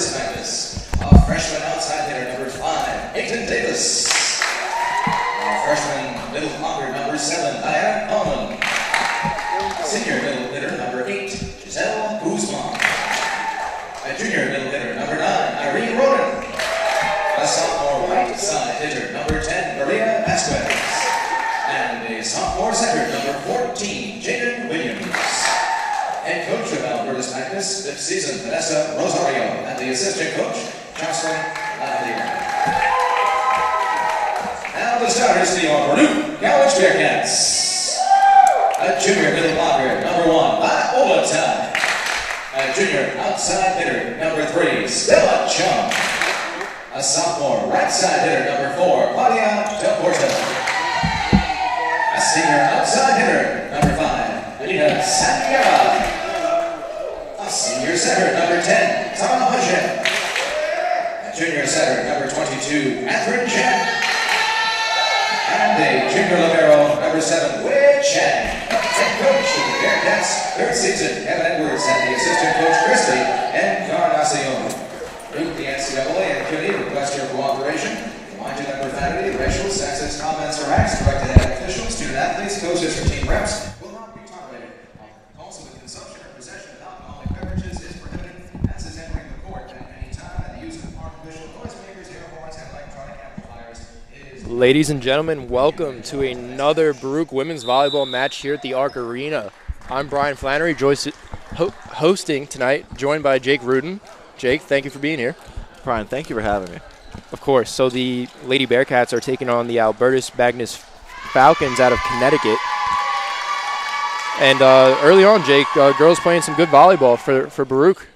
Albertus Magnus. A freshman outside hitter, number 5, Peyton Davis. A freshman middle blocker, number 7, Diana Coleman. Senior middle hitter, number 8, Giselle Guzman. A junior middle hitter, number 9, Irene Roden. A sophomore right side hitter, number 10, Maria Vasquez. And a sophomore center, number 14, Jaden Williams. Head coach of Albertus Magnus this season, Vanessa Rosario, and the assistant coach, Jocelyn Lavalier. Now the starters for your Baruch College Bearcats. A junior middle blocker, number 1, Viola Tai. A junior outside hitter, number 3, Stella Chung. A sophomore right side hitter, number 4, Claudia Del Porto. A senior outside hitter, number 5, Anita Santiago. A senior center, number 10, Tama Hushen. A junior center, number 22, Kathryn Chen. And a junior libero, number 7, Wei Chen. Head coach of the Bearcats, third season, Kevin Edwards, and the assistant coach, Christy Encarnacion. Luke, the NCAA and committee request your cooperation. Remind you that profanity, racial, sexist comments, or acts directed at officials, student athletes, coaches, or team reps will not be tolerated. Also, the consumption or possession of alcoholic beverages is prohibited, as is entering the court at any time, and the use of artificial noisemakers, air horns, and electronic amplifiers is... Ladies and gentlemen, welcome to another Baruch women's volleyball match here at the Arc Arena. I'm Brian Flannery, hosting tonight, joined by Jake Rudin. Jake, thank you for being here. Brian, thank you for having me. Of course. So the Lady Bearcats are taking on the Albertus Magnus Falcons out of Connecticut. And early on, Jake, girls playing some good volleyball for Baruch.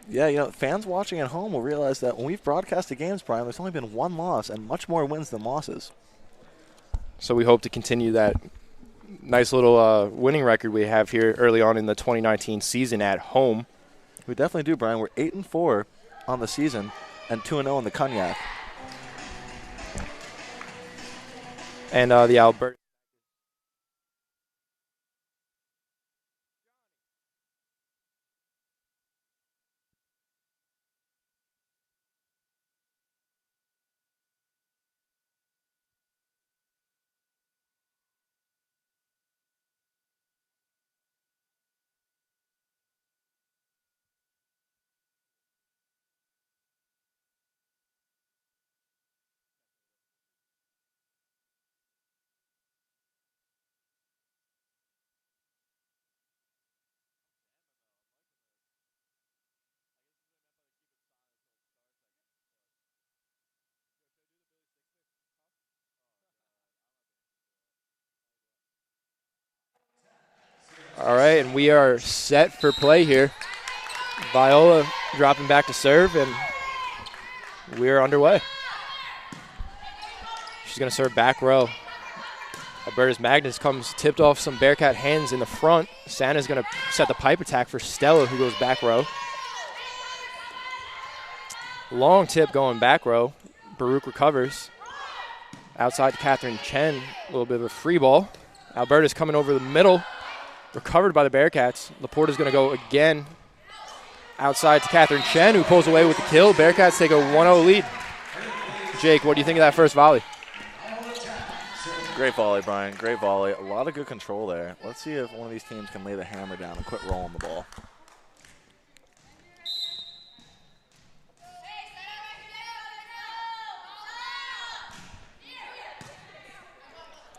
Yeah, you know, fans watching at home will realize that when we've broadcasted games, Brian, there's only been one loss and much more wins than losses. So we hope to continue that nice little winning record we have here early on in the 2019 season at home. We definitely do, Brian. We're 8-4 on the season and 2-0 in the Cognac. And the Albertus. All right, and we are set for play here. Viola dropping back to serve, and we are underway. She's going to serve back row. Albertus Magnus comes tipped off some Bearcat hands in the front. Santa's going to set the pipe attack for Stella, who goes back row. Long tip going back row. Baruch recovers. Outside to Kathryn Chen, a little bit of a free ball. Albertus coming over the middle. Recovered by the Bearcats. Laporta's going to go again outside to Kathryn Chen, who pulls away with the kill. Bearcats take a 1-0 lead. Jake, what do you think of that first volley? Great volley, Brian. Great volley. A lot of good control there. Let's see if one of these teams can lay the hammer down and quit rolling the ball.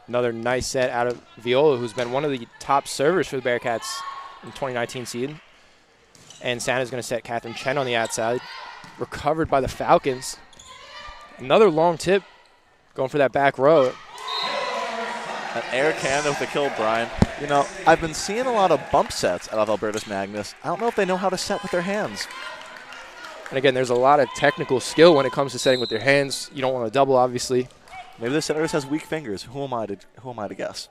Another nice set out of Viola, who's been one of the top servers for the Bearcats in 2019 season. And Santa's going to set Kathryn Chen on the outside. Recovered by the Falcons. Another long tip going for that back row. An air cannon with the kill, Brian. You know, I've been seeing a lot of bump sets out of Albertus Magnus. I don't know if they know how to set with their hands. And again, there's a lot of technical skill when it comes to setting with your hands. You don't want to double, obviously. Maybe the setter has weak fingers. Who am I to guess?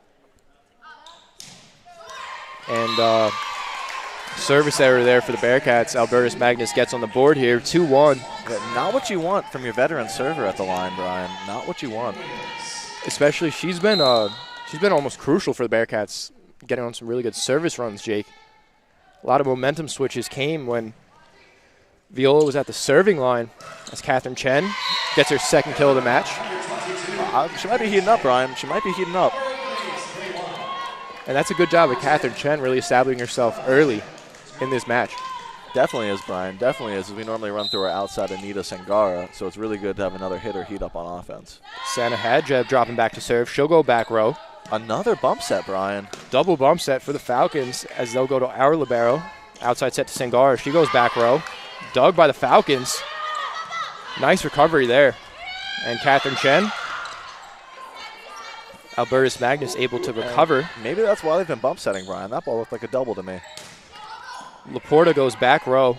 And service error there for the Bearcats. Albertus Magnus gets on the board here, 2-1. Yeah, not what you want from your veteran server at the line, Brian. Not what you want. Especially, she's been almost crucial for the Bearcats, getting on some really good service runs, Jake. A lot of momentum switches came when Viola was at the serving line as Kathryn Chen gets her second kill of the match. She might be heating up, Brian. She might be heating up. And that's a good job of Kathryn Chen really establishing herself early in this match. Definitely is, Brian. Definitely is. We normally run through our outside Anita Sangara, so it's really good to have another hitter heat up on offense. Sana Hadjeb dropping back to serve. She'll go back row. Another bump set, Brian. Double bump set for the Falcons as they'll go to our libero. Outside set to Sangara. She goes back row. Dug by the Falcons. Nice recovery there. And Kathryn Chen. Albertus Magnus able to recover. Maybe that's why they've been bump setting, Brian. That ball looked like a double to me. Laporta goes back row.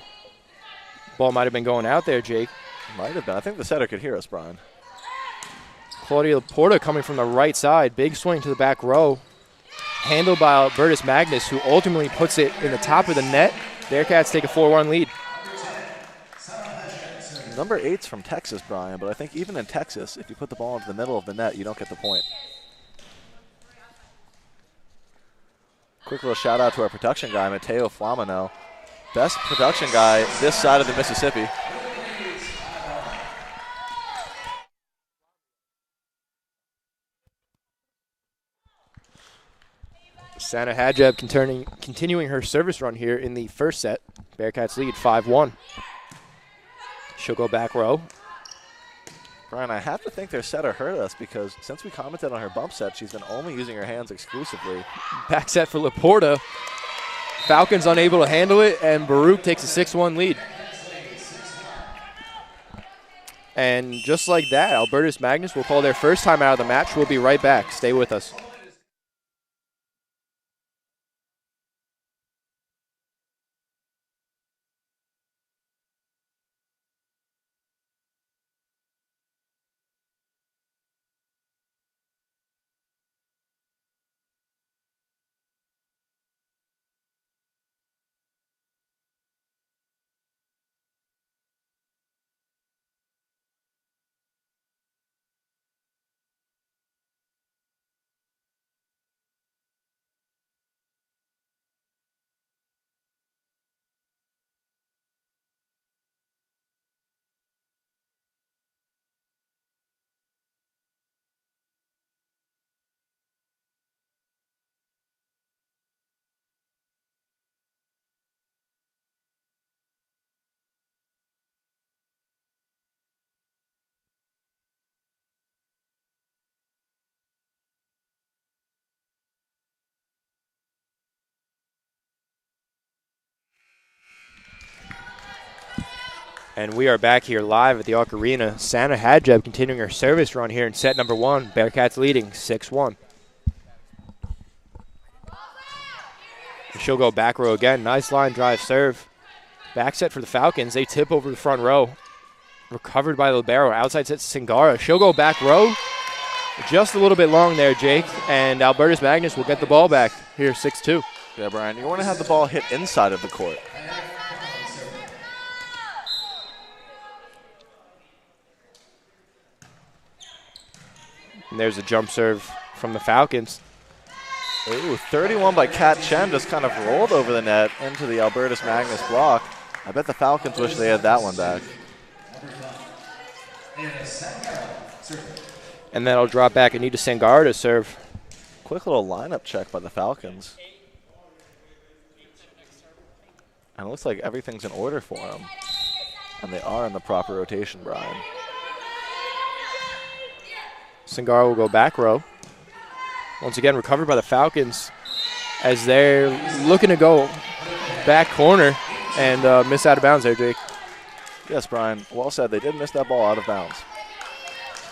Ball might have been going out there, Jake. Might have been. I think the setter could hear us, Brian. Claudia Laporta coming from the right side. Big swing to the back row. Handled by Albertus Magnus, who ultimately puts it in the top of the net. Bearcats take a 4-1 lead. Number 8's from Texas, Brian, but I think even in Texas, if you put the ball into the middle of the net, you don't get the point. Quick little shout out to our production guy, Mateo Flamino. Best production guy this side of the Mississippi. Sana Hadjeb continuing her service run here in the first set. Bearcats lead 5-1. She'll go back row. Brian, I have to think their setter hurt us because since we commented on her bump set, she's been only using her hands exclusively. Back set for Laporta. Falcons unable to handle it, and Baruch takes a 6-1 lead. And just like that, Albertus Magnus will call their first time out of the match. We'll be right back. Stay with us. And we are back here live at the Arc Arena. Sana Hadjeb continuing her service run here in set number 1. Bearcats leading 6-1. She'll go back row again. Nice line drive serve. Back set for the Falcons. They tip over the front row. Recovered by libero. Outside set to Sangara. She'll go back row. Just a little bit long there, Jake. And Albertus Magnus will get the ball back here, 6-2. Yeah, Brian, you want to have the ball hit inside of the court. And there's a jump serve from the Falcons. Ooh, 31 by Kat Chen just kind of rolled over the net into the Albertus Magnus block. I bet the Falcons wish they had that one back. And then I'll drop back Anita Sangara to serve. Quick little lineup check by the Falcons. And it looks like everything's in order for them. And they are in the proper rotation, Brian. Sangara will go back row. Once again, recovered by the Falcons as they're looking to go back corner and miss out of bounds there, Jake. Yes, Brian. Well said. They did miss that ball out of bounds.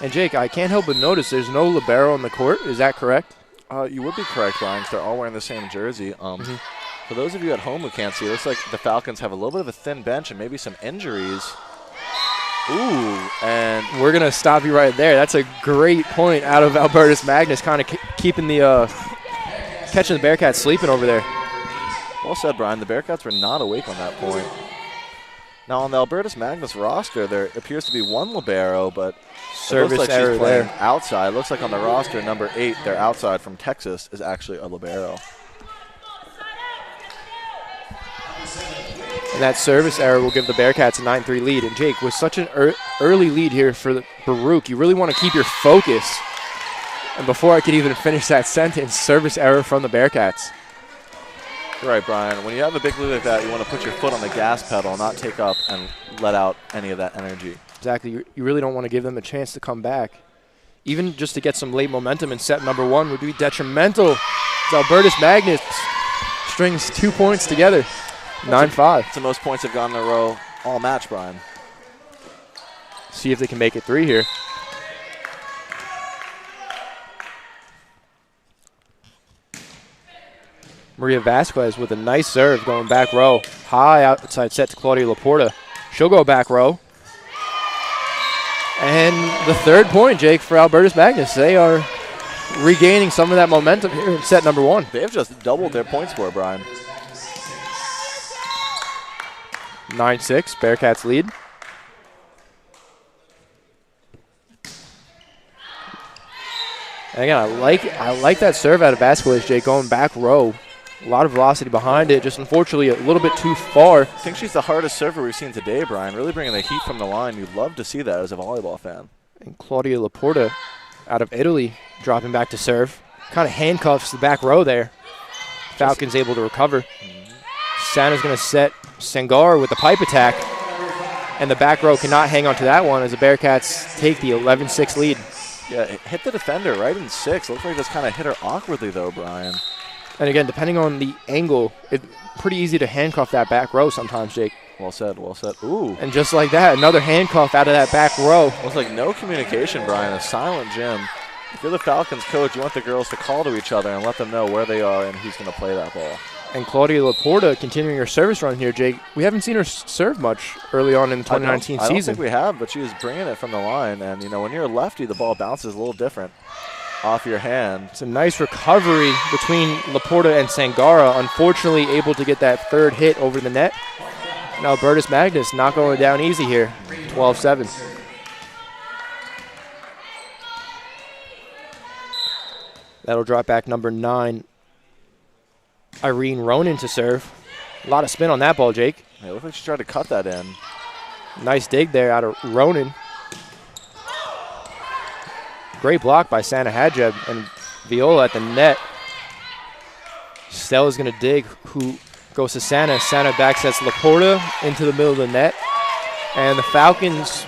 And, Jake, I can't help but notice there's no libero on the court. Is that correct? You would be correct, Brian, because they're all wearing the same jersey. For those of you at home who can't see, it looks like the Falcons have a little bit of a thin bench and maybe some injuries. Ooh, and we're going to stop you right there. That's a great point out of Albertus Magnus, kind of keeping the catching the Bearcats sleeping over there. Well said, Brian. The Bearcats were not awake on that point. Now, on the Albertus Magnus roster, there appears to be one libero, but service it looks like error she's playing there. Outside. It looks like on the roster, number 8, their outside from Texas, is actually a libero. And that service error will give the Bearcats a 9-3 lead. And Jake, with such an early lead here for the Baruch, you really want to keep your focus. And before I could even finish that sentence, service error from the Bearcats. You're right, Brian. When you have a big lead like that, you want to put your foot on the gas pedal, not take up and let out any of that energy. Exactly. You really don't want to give them a chance to come back. Even just to get some late momentum in set number 1 would be detrimental. As Albertus Magnus strings 2 points together. 9-5. It's the most points they've gotten in a row all match, Brian. See if they can make it 3 here. Maria Vasquez with a nice serve going back row. High outside set to Claudia Laporta. She'll go back row. And the 3rd point, Jake, for Albertus Magnus. They are regaining some of that momentum here in set number 1. They've just doubled their point score, Brian. 9-6, Bearcats lead. And again, I like that serve out of Vasquez, Jake, going back row. A lot of velocity behind it, just unfortunately a little bit too far. I think she's the hardest server we've seen today, Brian. Really bringing the heat from the line. You'd love to see that as a volleyball fan. And Claudia Laporta out of Italy dropping back to serve. Kind of handcuffs the back row there. Falcons able to recover. Santa's going to set Sangara with the pipe attack. And the back row cannot hang on to that one as the Bearcats take the 11-6 lead. Yeah, it hit the defender right in 6. Looks like it just kind of hit her awkwardly, though, Brian. And again, depending on the angle, it's pretty easy to handcuff that back row sometimes, Jake. Well said, well said. Ooh. And just like that, another handcuff out of that back row. Looks like no communication, Brian. A silent gym. If you're the Falcons coach, you want the girls to call to each other and let them know where they are and who's going to play that ball. And Claudia Laporta continuing her service run here, Jake. We haven't seen her serve much early on in the 2019 season. I don't think we have, but she is bringing it from the line. And, you know, when you're a lefty, the ball bounces a little different off your hand. It's a nice recovery between Laporta and Sangara. Unfortunately, able to get that 3rd hit over the net. And Albertus Magnus not going down easy here, 12-7. That'll drop back number 9, Irene Ronan to serve. A lot of spin on that ball, Jake. Yeah, it looked like she tried to cut that in. Nice dig there out of Ronan. Great block by Santa Hadjeb and Viola at the net. Stella's going to dig, who goes to Santa. Santa back sets Laporta into the middle of the net. And the Falcons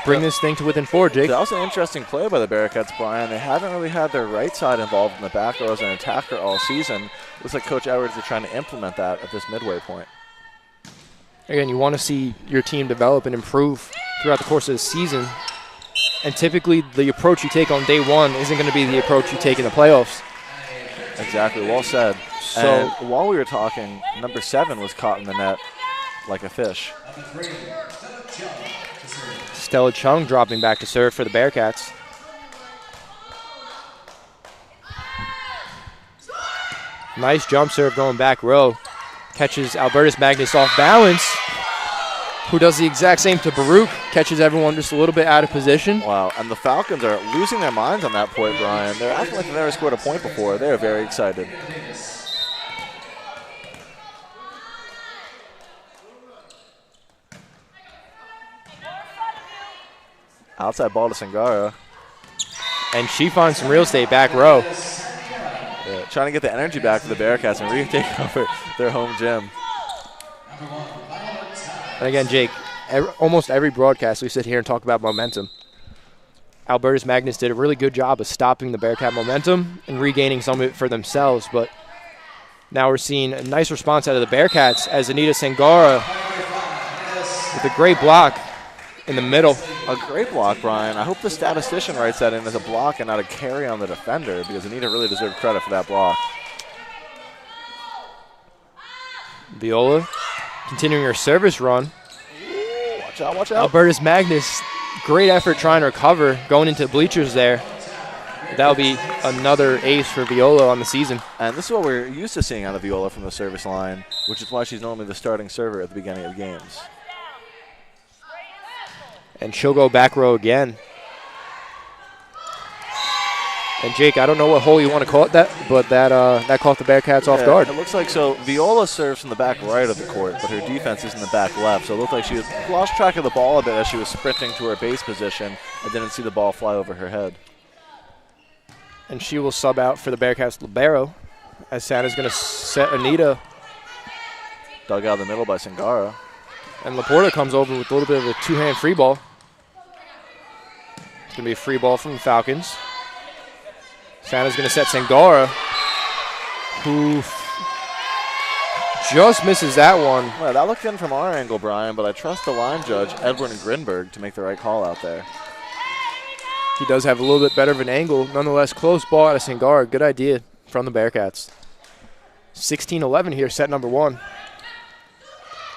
bring this thing to within 4, Jake. That was an interesting play by the Bearcats, Brian. They haven't really had their right side involved in the back row as an attacker all season. Looks like Coach Edwards is trying to implement that at this midway point. Again, you want to see your team develop and improve throughout the course of the season. And typically, the approach you take on day 1 isn't going to be the approach you take in the playoffs. Exactly, well said. So and while we were talking, number 7 was caught in the net like a fish. Stella Chung dropping back to serve for the Bearcats. Nice jump serve going back row. Catches Albertus Magnus off balance, who does the exact same to Baruch. Catches everyone just a little bit out of position. Wow, and the Falcons are losing their minds on that point, Brian. They're acting like they've never scored a point before. They're very excited. Outside ball to Sangara. And she finds some real estate back row. Yeah, trying to get the energy back for the Bearcats and retake over their home gym. And again, Jake, almost every broadcast we sit here and talk about momentum. Albertus Magnus did a really good job of stopping the Bearcat momentum and regaining some of it for themselves. But now we're seeing a nice response out of the Bearcats as Anita Sangara with a great block in the middle. A great block, Brian. I hope the statistician writes that in as a block and not a carry on the defender, because Anita really deserved credit for that block. Viola continuing her service run. Ooh, watch out, watch out. Albertus Magnus, great effort trying to recover, going into the bleachers there. That'll be another ace for Viola on the season. And this is what we're used to seeing out of Viola from the service line, which is why she's normally the starting server at the beginning of games. And she'll go back row again. And Jake, I don't know what hole you want to call it that, but that caught the Bearcats off guard. It looks like so. Viola serves from the back right of the court, but her defense is in the back left. So it looked like she lost track of the ball a bit as she was sprinting to her base position and didn't see the ball fly over her head. And she will sub out for the Bearcats libero, as Santa's going to set Anita. Dug out of the middle by Singara. And Laporta comes over with a little bit of a two-hand free ball. It's going to be a free ball from the Falcons. Santa's going to set Sangara, who just misses that one. Well, that looked in from our angle, Brian, but I trust the line judge, Edwin Grinberg, to make the right call out there. He does have a little bit better of an angle. Nonetheless, close ball out of Sangara. Good idea from the Bearcats. 16-11 here, set number 1.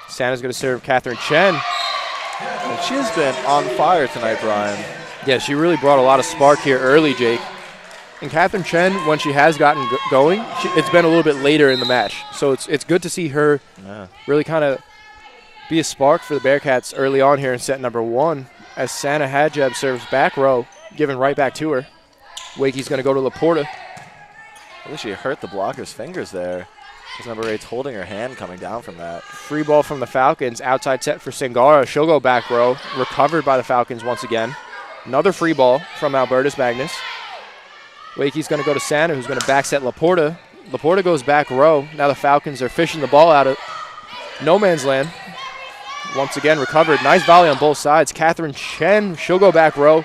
Santa's going to serve Kathryn Chen. And she has been on fire tonight, Brian. Yeah, she really brought a lot of spark here early, Jake. And Kathryn Chen, when she has gotten going, it's been a little bit later in the match. So it's good to see her really kind of be a spark for the Bearcats early on here in set number 1 as Santa Hadjeb serves back row, given right back to her. Wakey's going to go to Laporta. I think she hurt the blocker's fingers there. Because number 8's holding her hand coming down from that. Free ball from the Falcons. Outside set for Singara. She'll go back row. Recovered by the Falcons once again. Another free ball from Albertus Magnus. Wakey's going to go to Santa, who's going to back set Laporta. Laporta goes back row. Now the Falcons are fishing the ball out of no man's land. Once again recovered. Nice volley on both sides. Kathryn Chen, she'll go back row.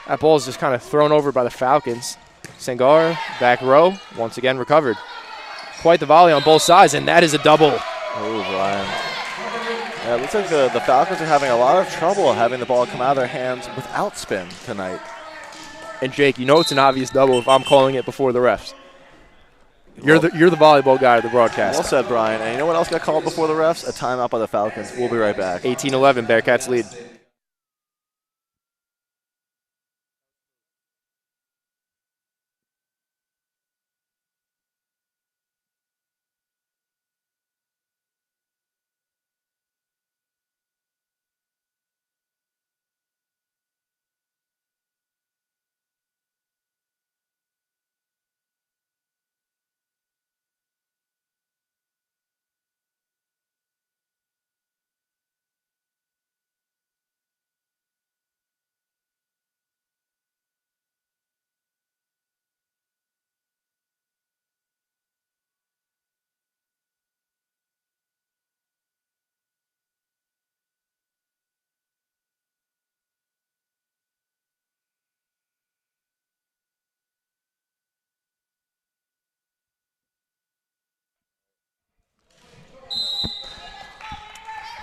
That ball is just kind of thrown over by the Falcons. Sangara, back row. Once again recovered. Quite the volley on both sides, and that is a double. Oh, Brian. Yeah, it looks like the Falcons are having a lot of trouble having the ball come out of their hands without spin tonight. And Jake, you know it's an obvious double if I'm calling it before the refs. You're the volleyball guy of the broadcast. Well said, Brian. And you know what else got called before the refs? A timeout by the Falcons. We'll be right back. 18-11, Bearcats lead.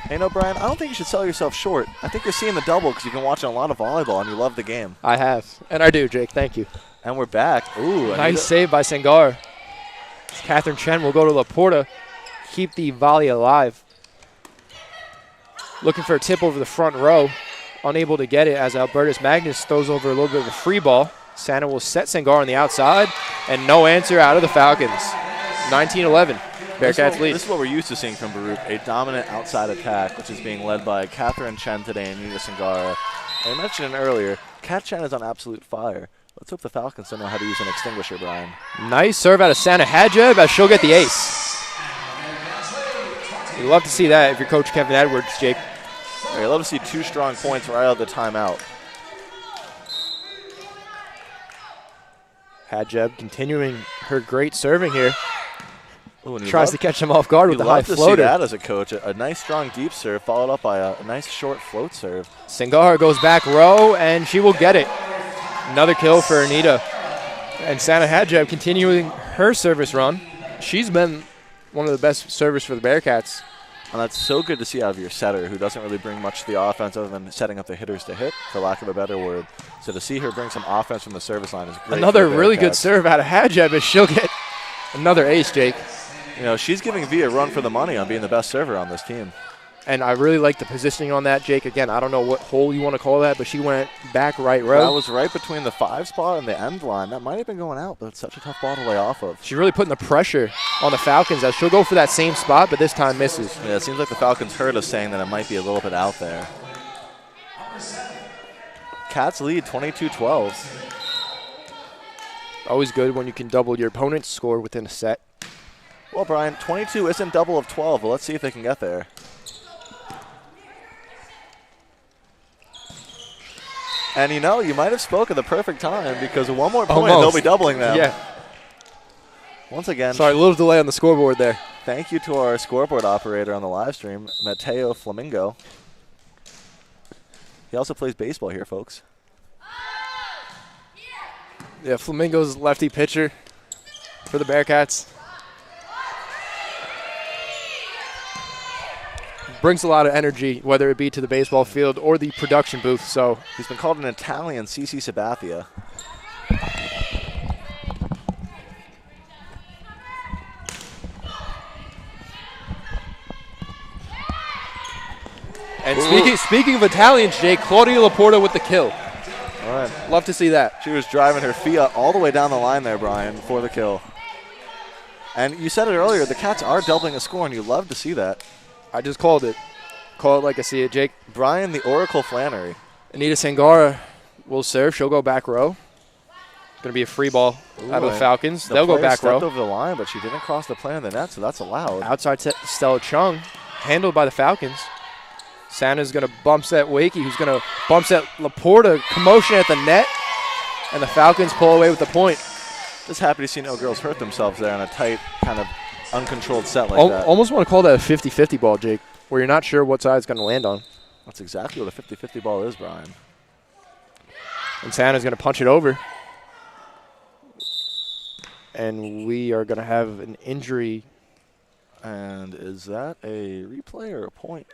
Hey, no, Brian, I don't think you should sell yourself short. I think you're seeing the double because you've been watching a lot of volleyball and you love the game. I have. And I do, Jake. Thank you. And we're back. Ooh, nice save by Sangara. Kathryn Chen will go to Laporta. Keep the volley alive. Looking for a tip over the front row. Unable to get it as Albertus Magnus throws over a little bit of a free ball. Santa will set Sangara on the outside. And no answer out of the Falcons. 19-11. Bearcats lead. This is what we're used to seeing from Baruch, a dominant outside attack, which is being led by Kathryn Chen today and Nina Sangara. I mentioned it earlier, Kat Chen is on absolute fire. Let's hope the Falcons don't know how to use an extinguisher, Brian. Nice serve out of Santa Hadjeb as she'll get the ace. You'd love to see that if you're Coach Kevin Edwards, Jake. You'd love to see 2 strong points right out of the timeout. Hadjeb continuing her great serving here. Ooh, tries to catch him off guard with the high floater. You love to see that as a coach. A nice strong deep serve followed up by a nice short float serve. Sangara goes back row, and she will get it. Another kill for Anita. And Santa Hadjeb continuing her service run. She's been one of the best servers for the Bearcats. And that's so good to see out of your setter, who doesn't really bring much to the offense other than setting up the hitters to hit, for lack of a better word. So to see her bring some offense from the service line is great. Another really good serve out of Hadjeb as she'll get another ace, Jake. You know, she's giving V a run for the money on being the best server on this team. And I really like the positioning on that, Jake. Again, I don't know what hole you want to call that, but she went back right row. That was right between the 5 spot and the end line. That might have been going out, but it's such a tough ball to lay off of. She's really putting the pressure on the Falcons as she'll go for that same spot, but this time misses. Yeah, it seems like the Falcons heard us saying that it might be a little bit out there. Cats lead 22-12. Always good when you can double your opponent's score within a set. Well, Brian, 22 isn't double of 12, but let's see if they can get there. And you know, you might have spoke at the perfect time because one more point and they'll be doubling them. Yeah. Once again. Sorry, a little delay on the scoreboard there. Thank you to our scoreboard operator on the live stream, Mateo Flamingo. He also plays baseball here, folks. Yeah, Flamingo's lefty pitcher for the Bearcats. Brings a lot of energy, whether it be to the baseball field or the production booth. So he's been called an Italian CC Sabathia. And speaking of Italians, Jay, Claudia Laporta with the kill. All right. Love to see that. She was driving her Fiat all the way down the line there, Brian, for the kill. And you said it earlier, the Cats are doubling a score, and you love to see that. I just called it. Call it like I see it, Jake. Brian, the Oracle Flannery. Anita Sangara will serve. She'll go back row. Going to be a free ball out of the Falcons. They'll go back row. Stepped over the line, but she didn't cross the plane of the net, so that's allowed. Outside set, Stella Chung, handled by the Falcons. Santa's going to bump set Wakey, who's going to bump set Laporta. Commotion at the net, and the Falcons pull away with the point. Just happy to see no girls hurt themselves there on a tight, kind of uncontrolled set like that. Almost want to call that a 50-50 ball, Jake, where you're not sure what side it's going to land on. That's exactly what a 50-50 ball is, Brian. And Santa's going to punch it over. And we are going to have an injury. And is that a replay or a point?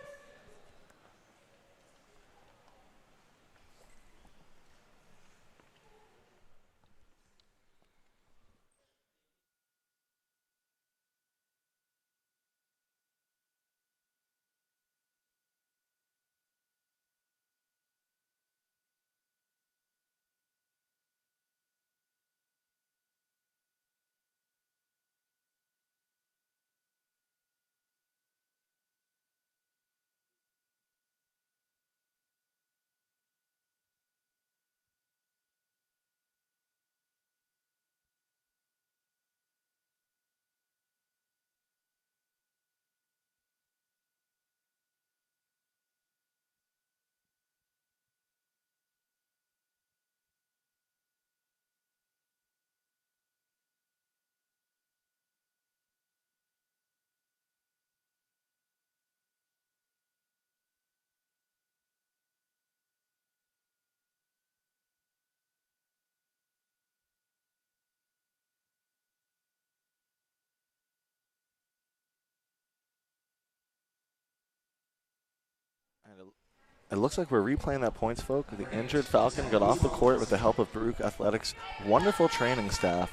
It looks like we're replaying that points, folk. The injured Falcon got off the court with the help of Baruch Athletics' wonderful training staff,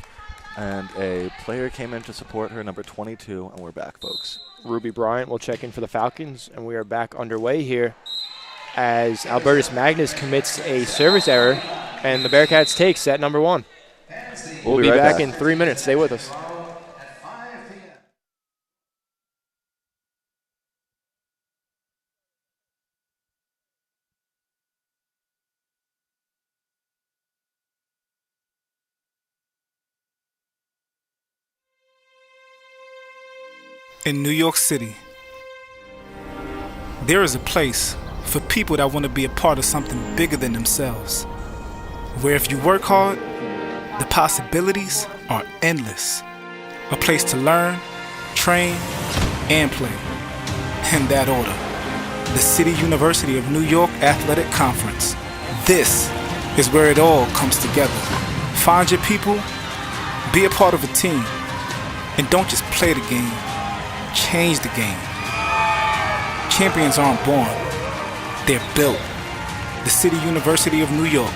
and a player came in to support her, number 22, and we're back, folks. Ruby Bryant will check in for the Falcons, and we are back underway here as Albertus Magnus commits a service error, and the Bearcats take set number 1. We'll be back in 3 minutes. Stay with us. In New York City, there is a place for people that want to be a part of something bigger than themselves, where if you work hard, the possibilities are endless. A place to learn, train, and play. In that order, the City University of New York Athletic Conference. This is where it all comes together. Find your people, be a part of a team, and don't just play the game. Change the game. Champions aren't born, they're built. The City University of New York.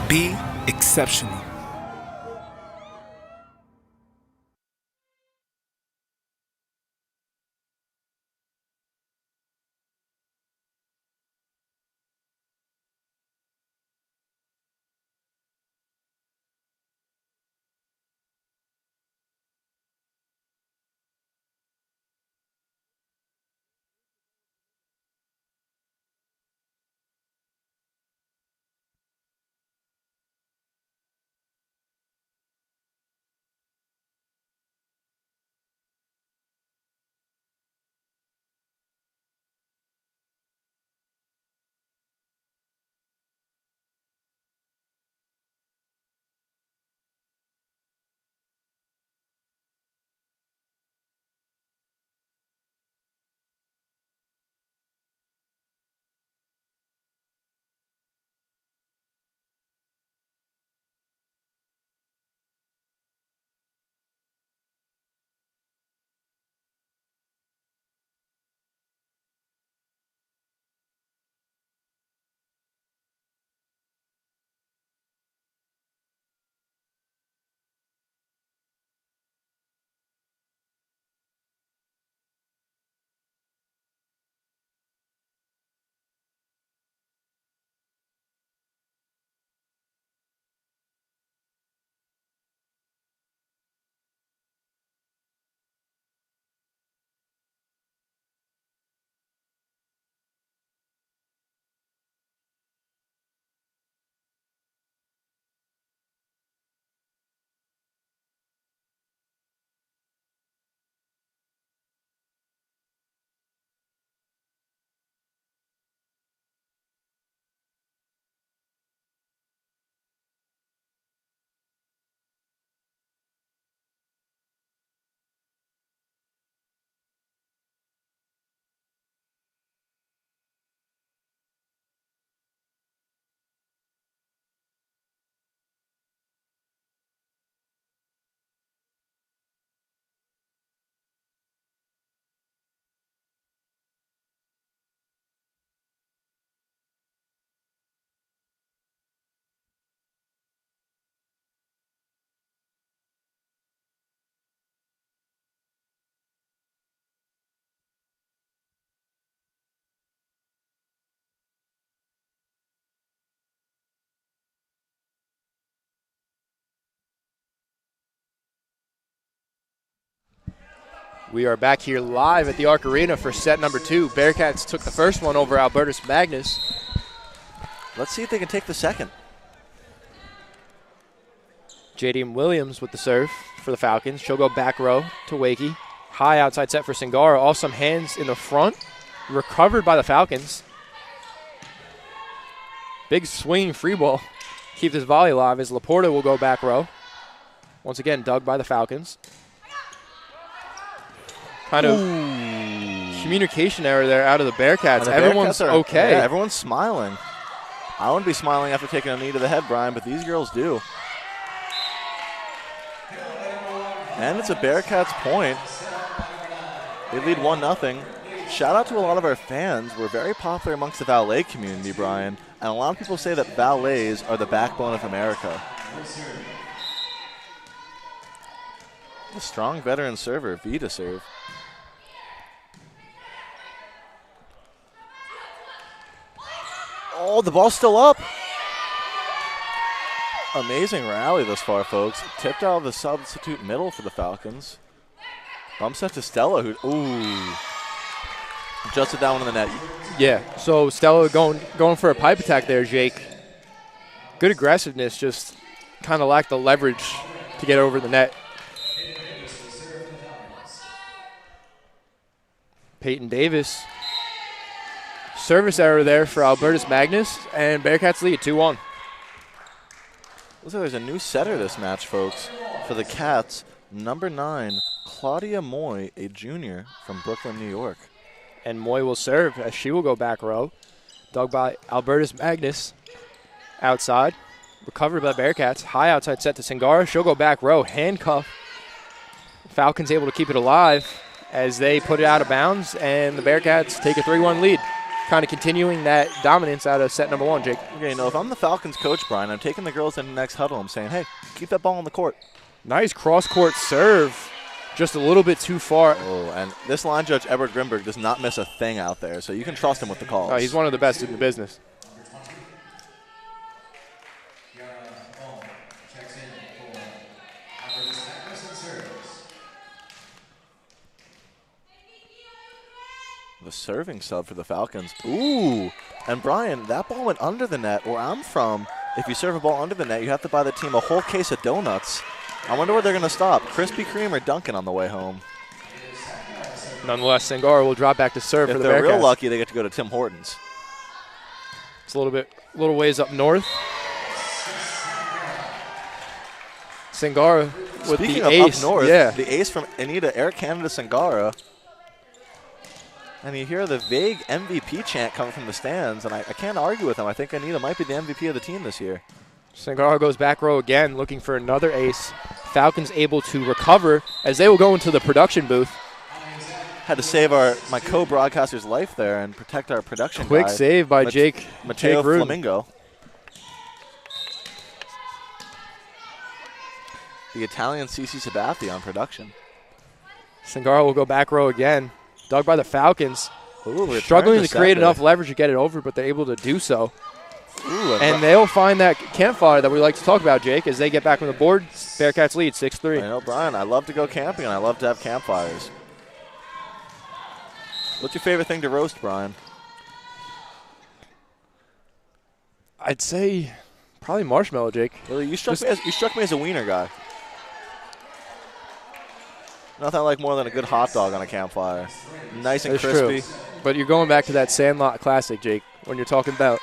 Be exceptional. We are back here live at the Arc Arena for set number 2. Bearcats took the first one over Albertus Magnus. Let's see if they can take the second. J.D. Williams with the serve for the Falcons. She'll go back row to Wakey. High outside set for Singara. Awesome hands in the front. Recovered by the Falcons. Big swinging free ball. Keep this volley alive as Laporta will go back row. Once again, dug by the Falcons. Kind of communication error there out of the Bearcats. Everyone's okay. Yeah, everyone's smiling. I wouldn't be smiling after taking a knee to the head, Brian, but these girls do. And it's a Bearcats point. They lead 1-0. Shout out to a lot of our fans. We're very popular amongst the valet community, Brian. And a lot of people say that valets are the backbone of America. The strong veteran server, V to serve. Oh, the ball's still up. Amazing rally thus far, folks. Tipped out of the substitute middle for the Falcons. Bump set to Stella, who, adjusted that one in the net. Yeah, so Stella going for a pipe attack there, Jake. Good aggressiveness, just kind of lacked the leverage to get over the net. Peyton Davis. Service error there for Albertus Magnus, and Bearcats lead 2-1. Looks like there's a new setter this match, folks. For the Cats, number 9, Claudia Moy, a junior from Brooklyn, New York. And Moy will serve as she will go back row. Dug by Albertus Magnus. Outside. Recovered by Bearcats. High outside set to Singara. She'll go back row. Handcuff. Falcons able to keep it alive as they put it out of bounds, and the Bearcats take a 3-1 lead. Kind of continuing that dominance out of set number 1, Jake. Okay, if I'm the Falcons coach, Brian, I'm taking the girls in the next huddle. I'm saying, hey, keep that ball on the court. Nice cross-court serve. Just a little bit too far. Oh, and this line judge, Edward Grimberg, does not miss a thing out there, so you can trust him with the calls. Oh, he's one of the best in the business. The serving sub for the Falcons. Ooh, and Brian, that ball went under the net. Where I'm from, if you serve a ball under the net, you have to buy the team a whole case of donuts. I wonder where they're going to stop, Krispy Kreme or Dunkin' on the way home. Nonetheless, Sangara will drop back to serve for the Bearcats. If they're real lucky, they get to go to Tim Hortons. It's a little ways up north. Sangara with Speaking the of ace. up north, yeah. the ace from Anita, Air Canada Sangara. And you hear the vague MVP chant coming from the stands, and I can't argue with him. I think Anita might be the MVP of the team this year. Sangara goes back row again, looking for another ace. Falcons able to recover as they will go into the production booth. Had to save my co-broadcaster's life there and protect our production Quick guy, save by Mateo Rune. Flamingo. The Italian CC Sabathia on production. Sangara will go back row again. Dug by the Falcons. Ooh, struggling to create enough leverage to get it over, but they're able to do so. Ooh, and they'll find that campfire that we like to talk about, Jake, as they get back on the board. Bearcats lead 6-3. I know, Brian, I love to go camping, and I love to have campfires. What's your favorite thing to roast, Brian? I'd say probably marshmallow, Jake. Really, you struck me as a wiener guy. Nothing I like more than a good hot dog on a campfire. Nice and crispy. True. But you're going back to that Sandlot classic, Jake, when you're talking about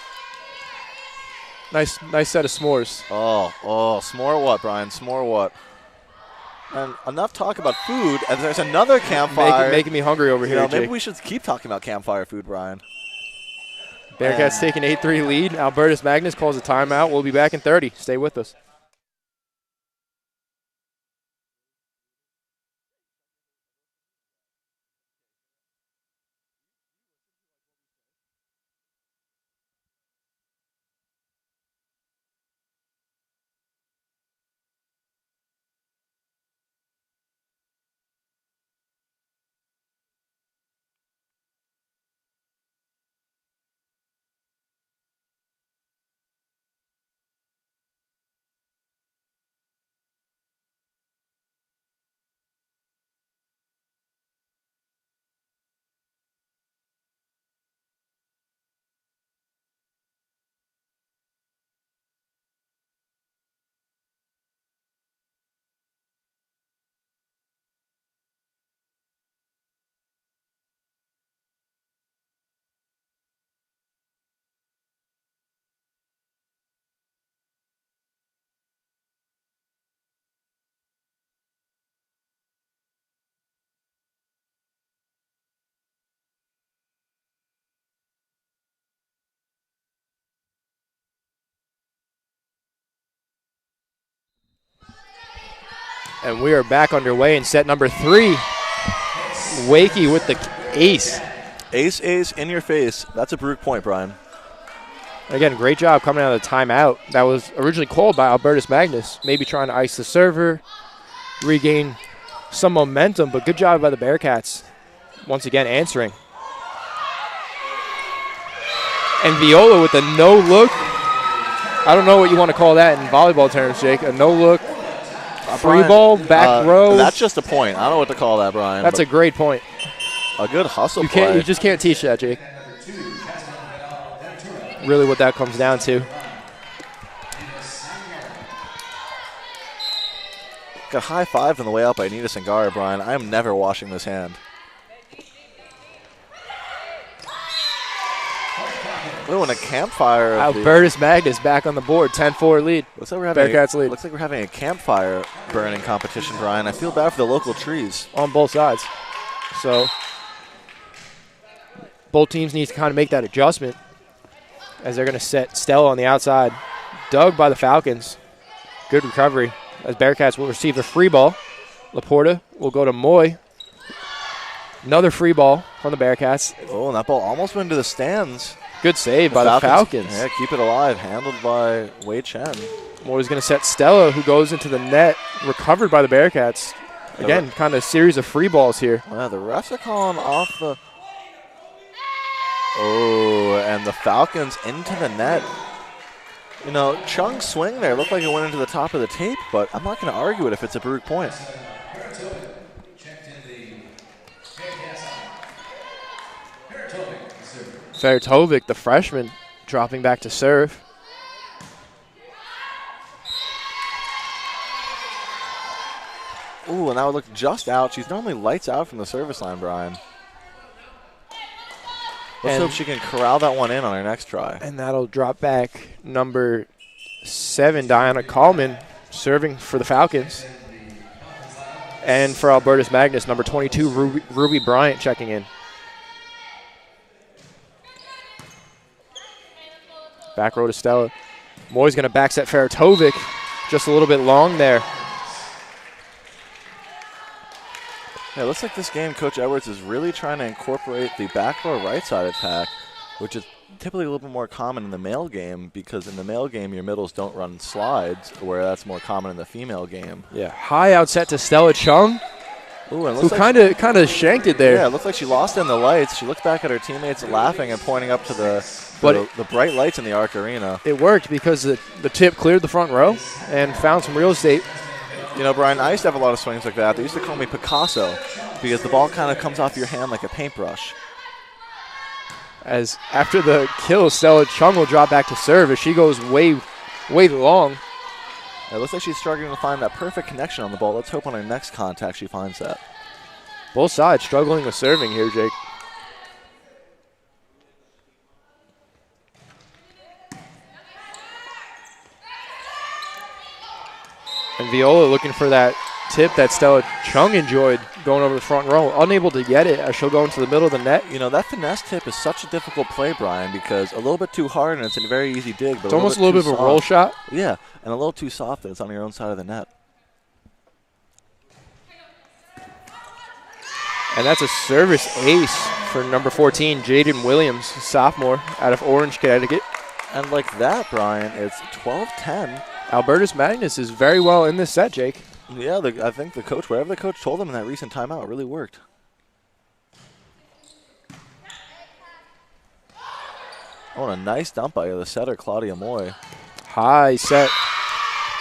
nice set of s'mores. Oh, s'more what, Brian? S'more what? And enough talk about food, and there's another campfire. Making me hungry over here, maybe Jake. we should keep talking about campfire food, Brian. Bearcats take an 8-3 lead. Albertus Magnus calls a timeout. We'll be back in 30. Stay with us. And we are back underway in set number 3. Wakey with the ace. Ace, ace, in your face. That's a Baruch point, Brian. Again, great job coming out of the timeout. That was originally called by Albertus Magnus, maybe trying to ice the server, regain some momentum, but good job by the Bearcats. Once again, answering. And Viola with a no-look. I don't know what you want to call that in volleyball terms, Jake. A no-look, free ball, back row. That's just a point. I don't know what to call that, Brian. That's a great point. A good hustle play. You just can't teach that, Jake. Really what that comes down to. Got high-fived on the way out by Anita Sangara, Brian. I am never washing this hand. Ooh, and a campfire. Albertus Magnus back on the board, 10-4 lead. Looks like we're having Bearcats lead. Looks like we're having a campfire burning competition, Brian. I feel bad for the local trees. On both sides. So both teams need to kind of make that adjustment as they're going to set Stella on the outside. Dug by the Falcons. Good recovery as Bearcats will receive the free ball. Laporta will go to Moy. Another free ball from the Bearcats. Oh, and that ball almost went into the stands. Good save by the Falcons. Yeah, keep it alive. Handled by Wei Chen. Moy's going to set Stella, who goes into the net. Recovered by the Bearcats. Again, kind of a series of free balls here. Wow, the refs are calling off the... Oh, and the Falcons into the net. You know, Chung's swing there looked like it went into the top of the tape, but I'm not going to argue it if it's a Baruch point. Feratovic, the freshman, dropping back to serve. Ooh, and that would look just out. She's normally lights out from the service line, Brian. Let's hope she can corral that one in on her next try. And that'll drop back number 7, Diana Kallman, serving for the Falcons. And for Albertus Magnus, number 22, Ruby Bryant checking in. Back row to Stella. Moy's going to back set Feratovic. Just a little bit long there. Yeah, it looks like this game, Coach Edwards is really trying to incorporate the back row right side attack, which is typically a little bit more common in the male game because in the male game your middles don't run slides, where that's more common in the female game. Yeah, high outset to Stella Chung, Ooh, and who kind of shanked it there. Yeah, it looks like she lost in the lights. She looked back at her teammates laughing and pointing up to the bright lights in the Arc Arena. It worked because the tip cleared the front row and found some real estate. You know, Brian, I used to have a lot of swings like that. They used to call me Picasso because the ball kind of comes off your hand like a paintbrush. As after the kill, Stella Chung will drop back to serve as she goes way long. It looks like she's struggling to find that perfect connection on the ball. Let's hope on her next contact she finds that. Both sides struggling with serving here, Jake. And Viola looking for that tip that Stella Chung enjoyed going over the front row. Unable to get it as she'll go into the middle of the net. You know, that finesse tip is such a difficult play, Brian, because a little bit too hard and it's a very easy dig. But it's almost a little bit of a roll shot. Yeah, and a little too soft and it's on your own side of the net. And that's a service ace for number 14, Jaden Williams, sophomore out of Orange, Connecticut. And like that, Brian, it's 12-10. Albertus Magnus is very well in this set, Jake. Yeah, I think the coach, whatever the coach told him in that recent timeout, really worked. Oh, and a nice dump by the setter, Claudia Moy. High set.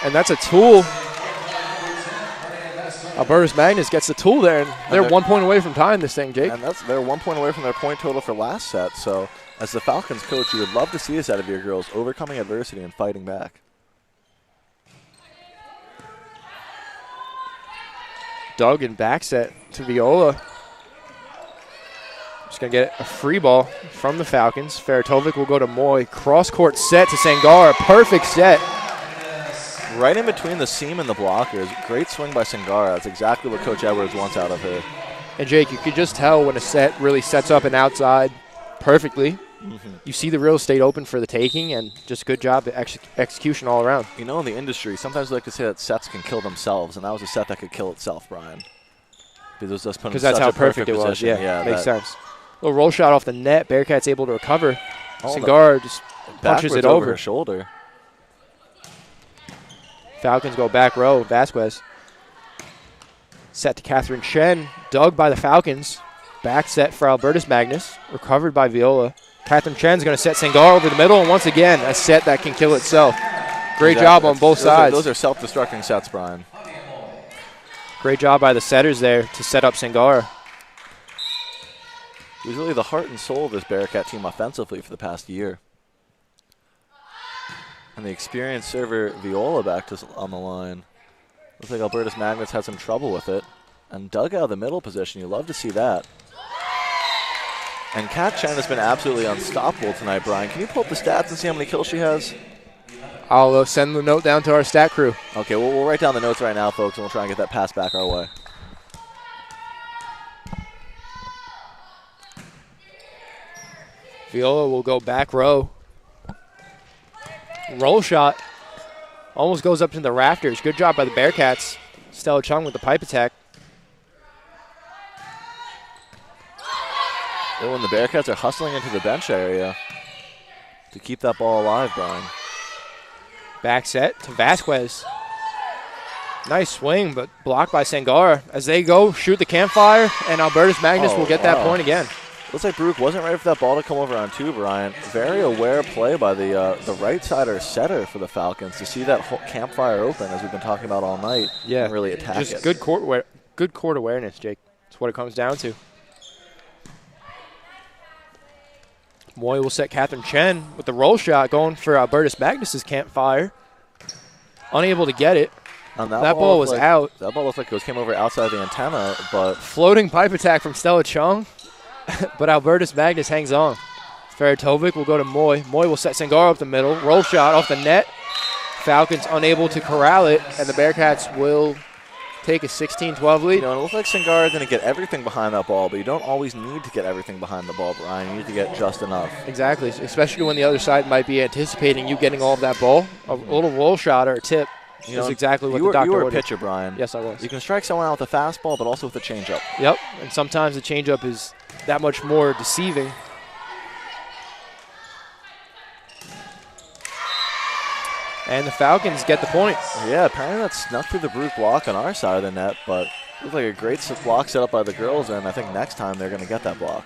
And that's a tool. Albertus Magnus gets the tool there, and they're 1 point away from tying this thing, Jake. And they're 1 point away from their point total for last set. So, as the Falcons coach, you would love to see this out of your girls, overcoming adversity and fighting back. Doug and back set to Viola. Just going to get a free ball from the Falcons. Feratovic will go to Moy. Cross-court set to Sangara. Perfect set. Right in between the seam and the blockers. Great swing by Sangara. That's exactly what Coach Edwards wants out of her. And, Jake, you could just tell when a set really sets up and outside perfectly. You see the real estate open for the taking, and just good job at execution all around. You know, in the industry, sometimes we like to say that sets can kill themselves, and that was a set that could kill itself, Brian. Because that's how perfect it was. Yeah, makes sense. Little roll shot off the net. Bearcats able to recover. Singara just punches it over her shoulder. Falcons go back row. Vasquez. Set to Kathryn Chen. Dug by the Falcons. Back set for Albertus Magnus. Recovered by Viola. Kathryn Chen's going to set Singara over the middle. And once again, a set that can kill itself. Great job on both sides. Those are self-destructing sets, Brian. Great job by the setters there to set up Singara. He was really the heart and soul of this Bearcat team offensively for the past year. And the experienced server Viola back on the line. Looks like Albertus Magnus had some trouble with it. And dug out of the middle position. You love to see that. And Kat Chen has been absolutely unstoppable tonight, Brian. Can you pull up the stats and see how many kills she has? I'll send the note down to our stat crew. Okay, we'll write down the notes right now, folks, and we'll try and get that pass back our way. Viola will go back row. Roll shot. Almost goes up to the rafters. Good job by the Bearcats. Stella Chung with the pipe attack. Oh, and the Bearcats are hustling into the bench area to keep that ball alive, Brian. Back set to Vasquez. Nice swing, but blocked by Sangara. As they go, shoot the campfire, and Albertus Magnus will get that point again. Looks like Baruch wasn't ready for that ball to come over on two, Brian. Very aware play by the right-sider setter for the Falcons to see that whole campfire open, as we've been talking about all night, and really attack it. Just good court awareness, Jake. That's what it comes down to. Moy will set Kathryn Chen with the roll shot going for Albertus Magnus's campfire. Unable to get it. And that ball was out. That ball looked like it came over outside the antenna, but... Floating pipe attack from Stella Chung, but Albertus Magnus hangs on. Feratovic will go to Moy. Moy will set Sangara up the middle. Roll shot off the net. Falcons unable to corral it, and the Bearcats will take a 16-12 lead. You know, it looks like Sangara is going to get everything behind that ball, but you don't always need to get everything behind the ball, Brian. You need to get just enough. Exactly, especially when the other side might be anticipating you getting all of that ball. A little roll shot or a tip is exactly what the doctor You were a ordered. pitcher, Brian. Yes, I was. You can strike someone out with a fastball, but also with a changeup. Yep, and sometimes the changeup is that much more deceiving. And the Falcons get the point. Yeah, apparently that snuck through the Baruch block on our side of the net, but it looks like a great block set up by the girls, and I think next time they're going to get that block.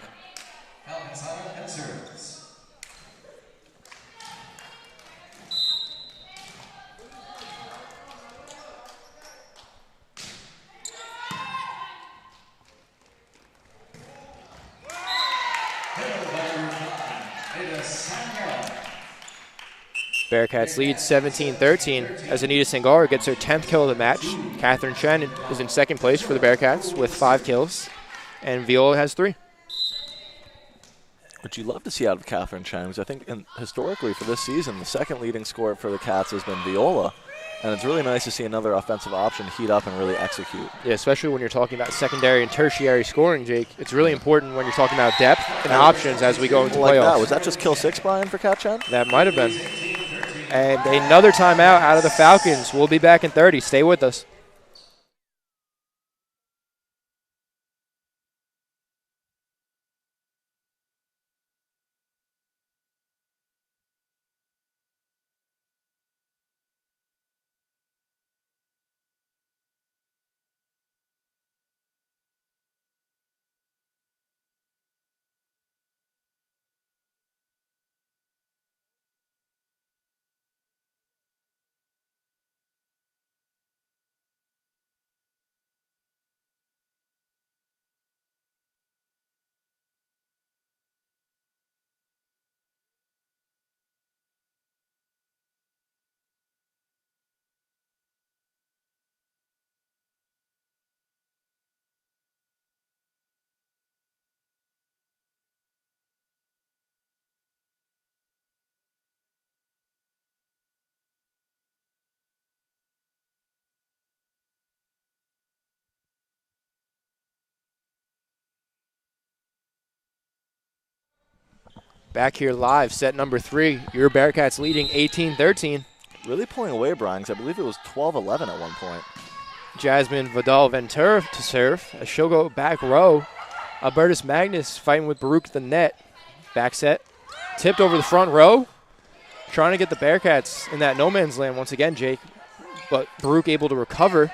Bearcats lead 17-13 as Anita Sangara gets her 10th kill of the match. Kathryn Chen is in second place for the Bearcats with 5 kills, and Viola has 3. What you love to see out of Kathryn Chen is I think historically for this season, the second leading scorer for the Cats has been Viola, and it's really nice to see another offensive option heat up and really execute. Yeah, especially when you're talking about secondary and tertiary scoring, Jake. It's really important when you're talking about depth and options as we go into playoffs. Was that just kill 6, Brian, for Kat Chen? That might have been. And another timeout out of the Falcons. We'll be back in 30. Stay with us. Back here live, set number 3. Your Bearcats leading 18-13. Really pulling away, Brian, because I believe it was 12-11 at one point. Jasmine Vidal-Ventura to serve. She'll go back row. Albertus Magnus fighting with Baruch at the net. Back set. Tipped over the front row. Trying to get the Bearcats in that no man's land once again, Jake. But Baruch able to recover.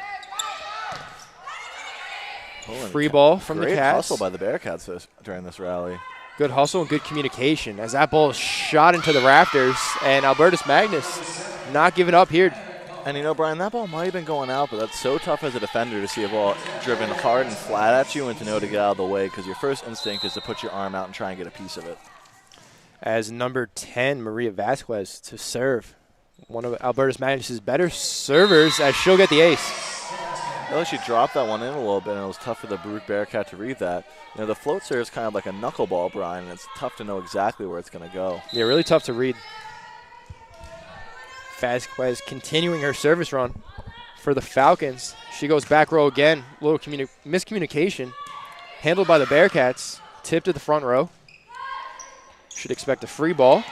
Free ball from the Cats. Great hustle by the Bearcats during this rally. Good hustle and good communication as that ball is shot into the rafters. And Albertus Magnus not giving up here. And you know, Brian, that ball might have been going out, but that's so tough as a defender to see a ball driven hard and flat at you and to know to get out of the way, because your first instinct is to put your arm out and try and get a piece of it. As number 10, Maria Vasquez to serve. One of Albertus Magnus' better servers as she'll get the ace. Well, she dropped that one in a little bit, and it was tough for the Baruch Bearcat to read that. You know, the float serve is kind of like a knuckleball, Brian, and it's tough to know exactly where it's going to go. Yeah, really tough to read. Vasquez continuing her service run for the Falcons. She goes back row again. A little miscommunication. Handled by the Bearcats. Tipped to the front row. Should expect a free ball.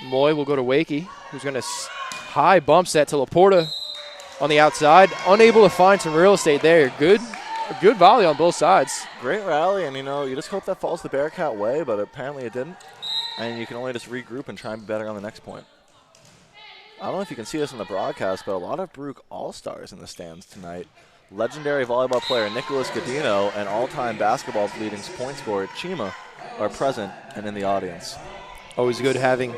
Moy will go to Wakey, who's going to high bump set to Laporta on the outside. Unable to find some real estate there. Good volley on both sides. Great rally, and you know, you just hope that falls the Bearcat way, but apparently it didn't. And you can only just regroup and try and be better on the next point. I don't know if you can see this in the broadcast, but a lot of Baruch All-Stars in the stands tonight. Legendary volleyball player Nicholas Godino and all-time basketball leading point scorer Chima are present and in the audience. Always good having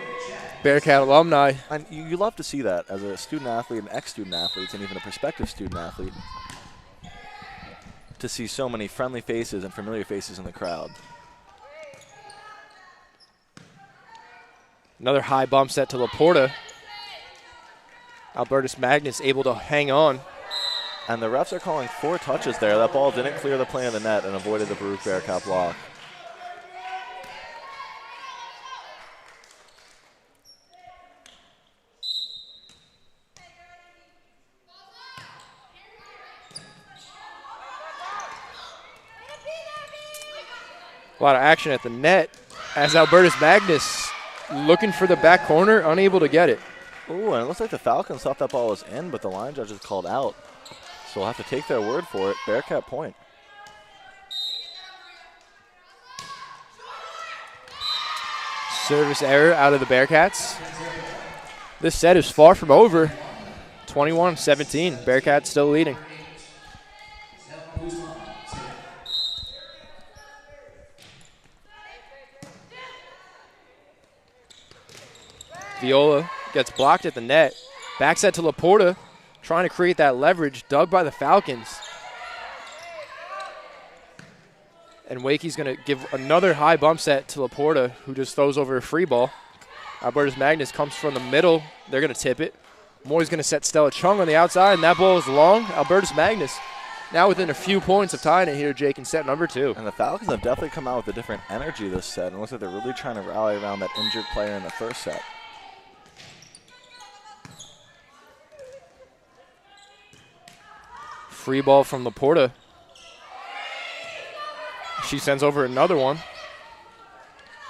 Bearcat alumni. And you love to see that as a student athlete, and ex-student athletes, and even a prospective student athlete, to see so many friendly faces and familiar faces in the crowd. Another high bump set to Laporta. Albertus Magnus able to hang on. And the refs are calling 4 touches there. That ball didn't clear the plane of the net and avoided the Baruch Bearcat block. A lot of action at the net as Albertus Magnus looking for the back corner, unable to get it. Ooh, and it looks like the Falcons thought that ball was in, but the line judges called out. So we'll have to take their word for it. Bearcat point. Service error out of the Bearcats. This set is far from over. 21-17. Bearcats still leading. Viola gets blocked at the net. Back set to Laporta, trying to create that leverage, dug by the Falcons. And Wakey's going to give another high bump set to Laporta, who just throws over a free ball. Albertus Magnus comes from the middle. They're going to tip it. Moy's going to set Stella Chung on the outside, and that ball is long. Albertus Magnus now within a few points of tying it here, Jake, in set number 2. And the Falcons have definitely come out with a different energy this set, and it looks like they're really trying to rally around that injured player in the first set. Free ball from Laporta. She sends over another one.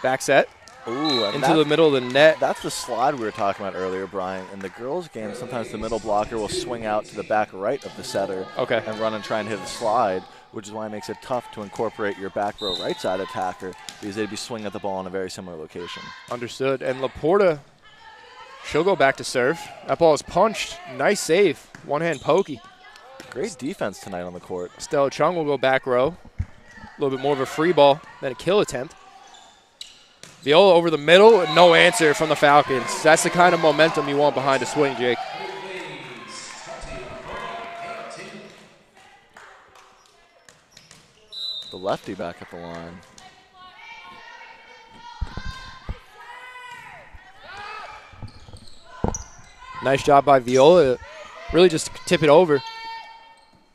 Back set. Ooh, into the middle of the net. That's the slide we were talking about earlier, Brian. In the girls' game, sometimes the middle blocker will swing out to the back right of the setter and run and try and hit a slide, which is why it makes it tough to incorporate your back row right side attacker, because they'd be swinging at the ball in a very similar location. Understood. And Laporta, she'll go back to serve. That ball is punched. Nice save. One-hand pokey. Great defense tonight on the court. Stella Chung will go back row. A little bit more of a free ball than a kill attempt. Viola over the middle, no answer from the Falcons. That's the kind of momentum you want behind a swing, Jake. The lefty back at the line. Nice job by Viola. Really just tip it over.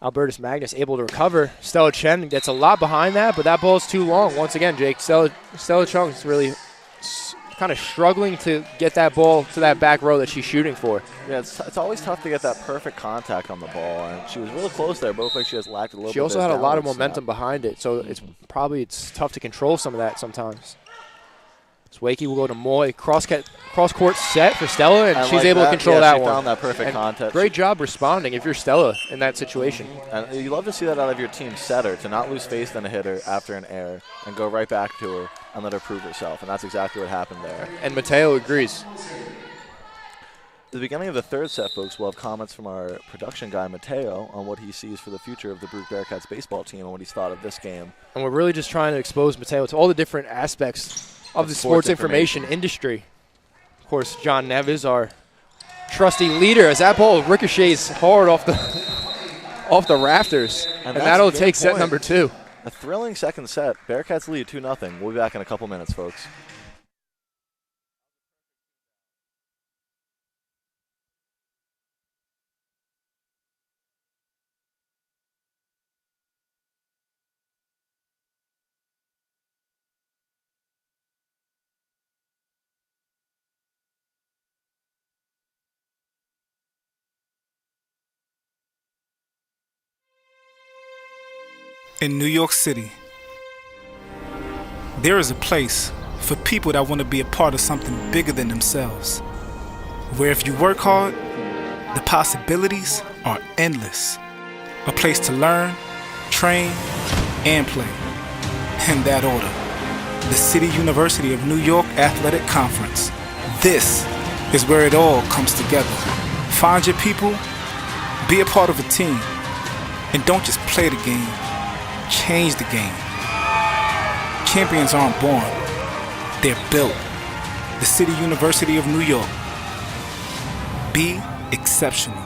Albertus Magnus able to recover. Stella Chen gets a lot behind that, but that ball is too long. Once again, Jake, Stella Chung is really kind of struggling to get that ball to that back row that she's shooting for. Yeah, it's always tough to get that perfect contact on the ball, and she was really close there, but looked like she has lacked a little bit. She also had a lot of momentum behind it, so it's tough to control some of that sometimes. Wakey will go to Moy. Cross-court set for Stella, and she's like able to control that she one. Found that perfect contest. Great job responding if you're Stella in that situation. And you love to see that out of your team setter, to not lose faith in a hitter after an error and go right back to her and let her prove herself. And that's exactly what happened there. And Mateo agrees. At the beginning of the third set, folks, we'll have comments from our production guy, Mateo, on what he sees for the future of the Baruch Bearcats baseball team and what he's thought of this game. And we're really just trying to expose Mateo to all the different aspects of the sports information industry. Of course, John Neves, our trusty leader, as that ball ricochets hard off the rafters. And that'll take set number 2. A thrilling second set. Bearcats lead 2-0. We'll be back in a couple minutes, folks. In New York City, there is a place for people that want to be a part of something bigger than themselves, where if you work hard, the possibilities are endless. A place to learn, train, and play. In that order, the City University of New York Athletic Conference. This is where it all comes together. Find your people, be a part of a team, and don't just play the game. Change the game. Champions aren't born, they're built. The City University of New York. Be exceptional.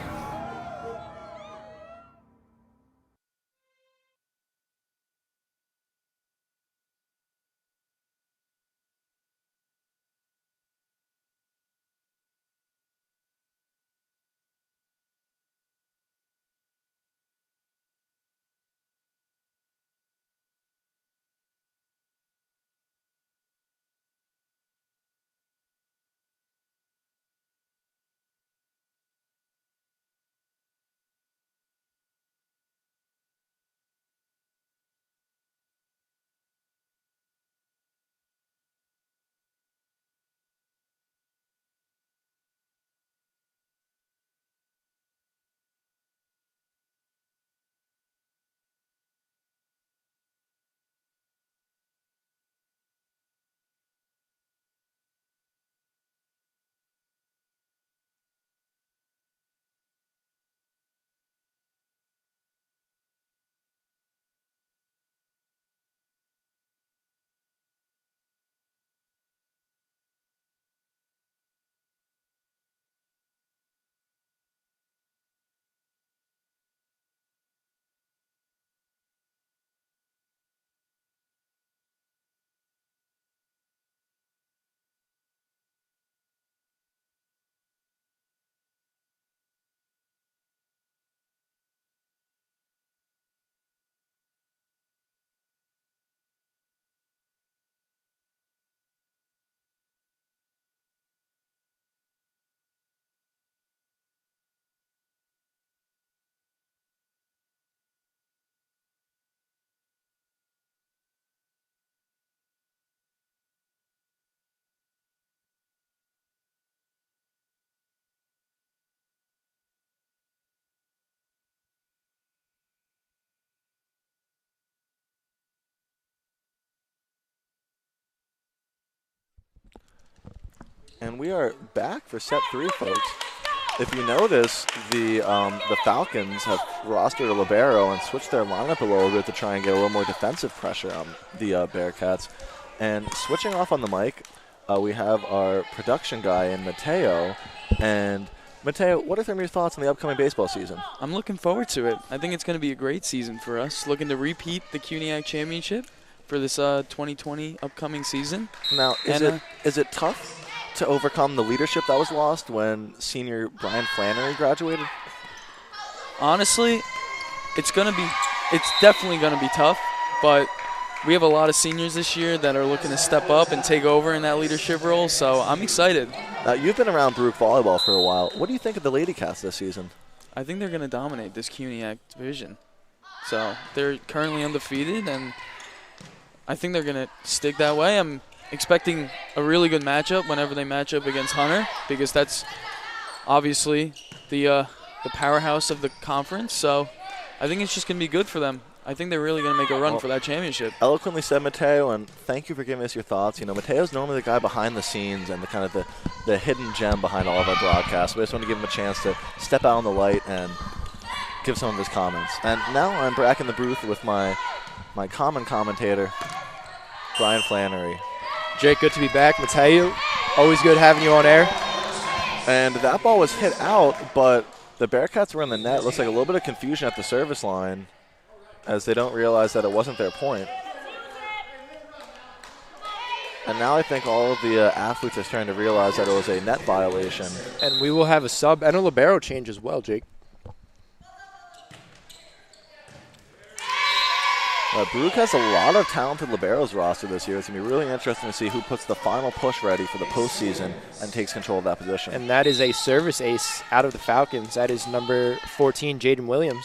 And we are back for set 3, folks. If you notice, the Falcons have rostered a libero and switched their lineup a little bit to try and get a little more defensive pressure on the Bearcats. And switching off on the mic, we have our production guy in Mateo. And Mateo, what are some of your thoughts on the upcoming baseball season? I'm looking forward to it. I think it's going to be a great season for us. Looking to repeat the CUNYAC championship for this 2020 upcoming season. Now, is it tough to overcome the leadership that was lost when senior Brian Flannery graduated? Honestly, it's definitely going to be tough, but we have a lot of seniors this year that are looking to step up and take over in that leadership role, so I'm excited. You've been around Baruch Volleyball for a while. What do you think of the Lady Cats this season? I think they're going to dominate this CUNYAC division. So they're currently undefeated, and I think they're going to stick that way. I'm expecting a really good matchup whenever they match up against Hunter, because that's obviously the powerhouse of the conference. So I think it's just going to be good for them. I think they're really going to make a run for that championship. Eloquently said, Mateo, and thank you for giving us your thoughts. You know, Mateo's normally the guy behind the scenes and the kind of the hidden gem behind all of our broadcasts. We just want to give him a chance to step out in the light and give some of his comments. And now I'm back in the booth with my common commentator, Brian Flannery. Jake, good to be back. Mateo, always good having you on air. And that ball was hit out, but the Bearcats were in the net. Looks like a little bit of confusion at the service line, as they don't realize that it wasn't their point. And now I think all of the athletes are starting to realize that it was a net violation. And we will have a sub and a libero change as well, Jake. Baruch has a lot of talented liberos roster this year. It's going to be really interesting to see who puts the final push ready for the postseason and takes control of that position. And that is a service ace out of the Falcons. That is number 14, Jaden Williams.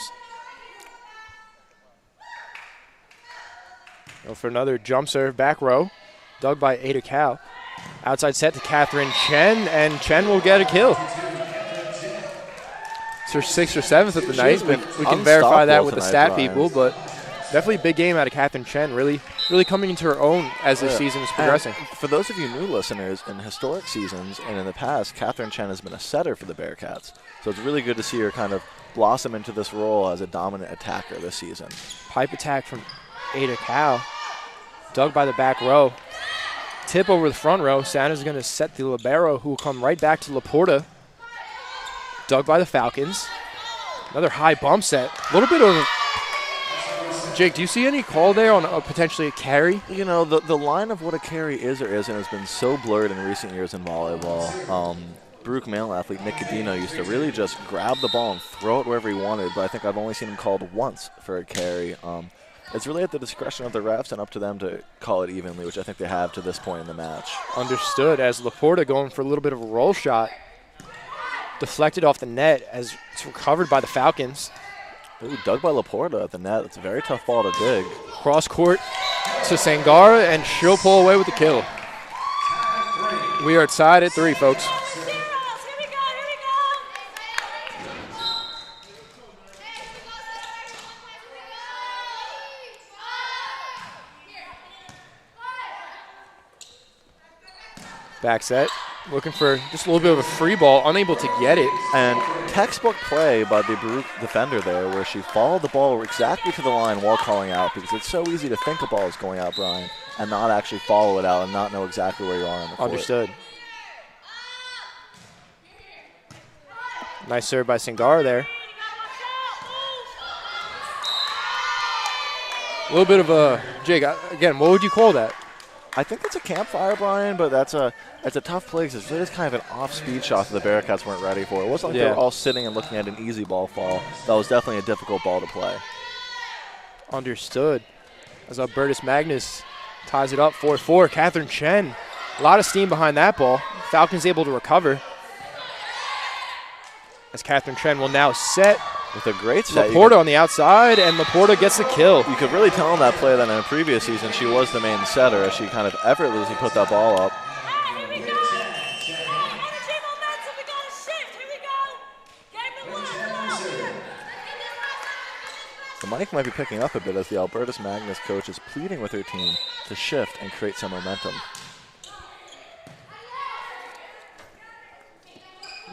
For another jump serve, back row, dug by Ada Cal. Outside set to Kathryn Chen, and Chen will get a kill. It's her 6th or 7th of the night. We can verify that with the stat people, but definitely a big game out of Kathryn Chen, really coming into her own as the season is progressing. And for those of you new listeners, in historic seasons and in the past, Kathryn Chen has been a setter for the Bearcats. So it's really good to see her kind of blossom into this role as a dominant attacker this season. Pipe attack from Ada Cal, dug by the back row. Tip over the front row. Santa's going to set the libero, who will come right back to Laporta. Dug by the Falcons. Another high bump set. A little bit of... Jake, do you see any call there on potentially a carry? You know, the line of what a carry is or isn't has been so blurred in recent years in volleyball. Baruch male athlete Nick Cadino used to really just grab the ball and throw it wherever he wanted, but I think I've only seen him called once for a carry. It's really at the discretion of the refs and up to them to call it evenly, which I think they have to this point in the match. Understood, as Laporta going for a little bit of a roll shot. Deflected off the net as it's recovered by the Falcons. Ooh, dug by Laporta at the net. It's a very tough ball to dig. Cross court to Sangara, and she'll pull away with the kill. We are tied at 3, folks. Back set, looking for just a little bit of a free ball, unable to get it. And textbook play by the Baruch defender there, where she followed the ball exactly to the line while calling out, because it's so easy to think a ball is going out, Brian, and not actually follow it out and not know exactly where you are on the court. Understood. Nice serve by Sangara there. A little bit of a, Jake, again, what would you call that? I think it's a campfire, Brian, but it's a tough play because it is kind of an off-speed shot that the Bearcats weren't ready for. It wasn't like they were all sitting and looking at an easy ball fall. That was definitely a difficult ball to play. Understood. As Albertus Magnus ties it up 4-4. Kathryn Chen, a lot of steam behind that ball. Falcons able to recover. As Kathryn Chen will now set. With a great set. Laporta on the outside, and Laporta gets the kill. You could really tell in that play that in the previous season she was the main setter as she kind of effortlessly put that ball up. The mic might be picking up a bit as the Albertus Magnus coach is pleading with her team to shift and create some momentum.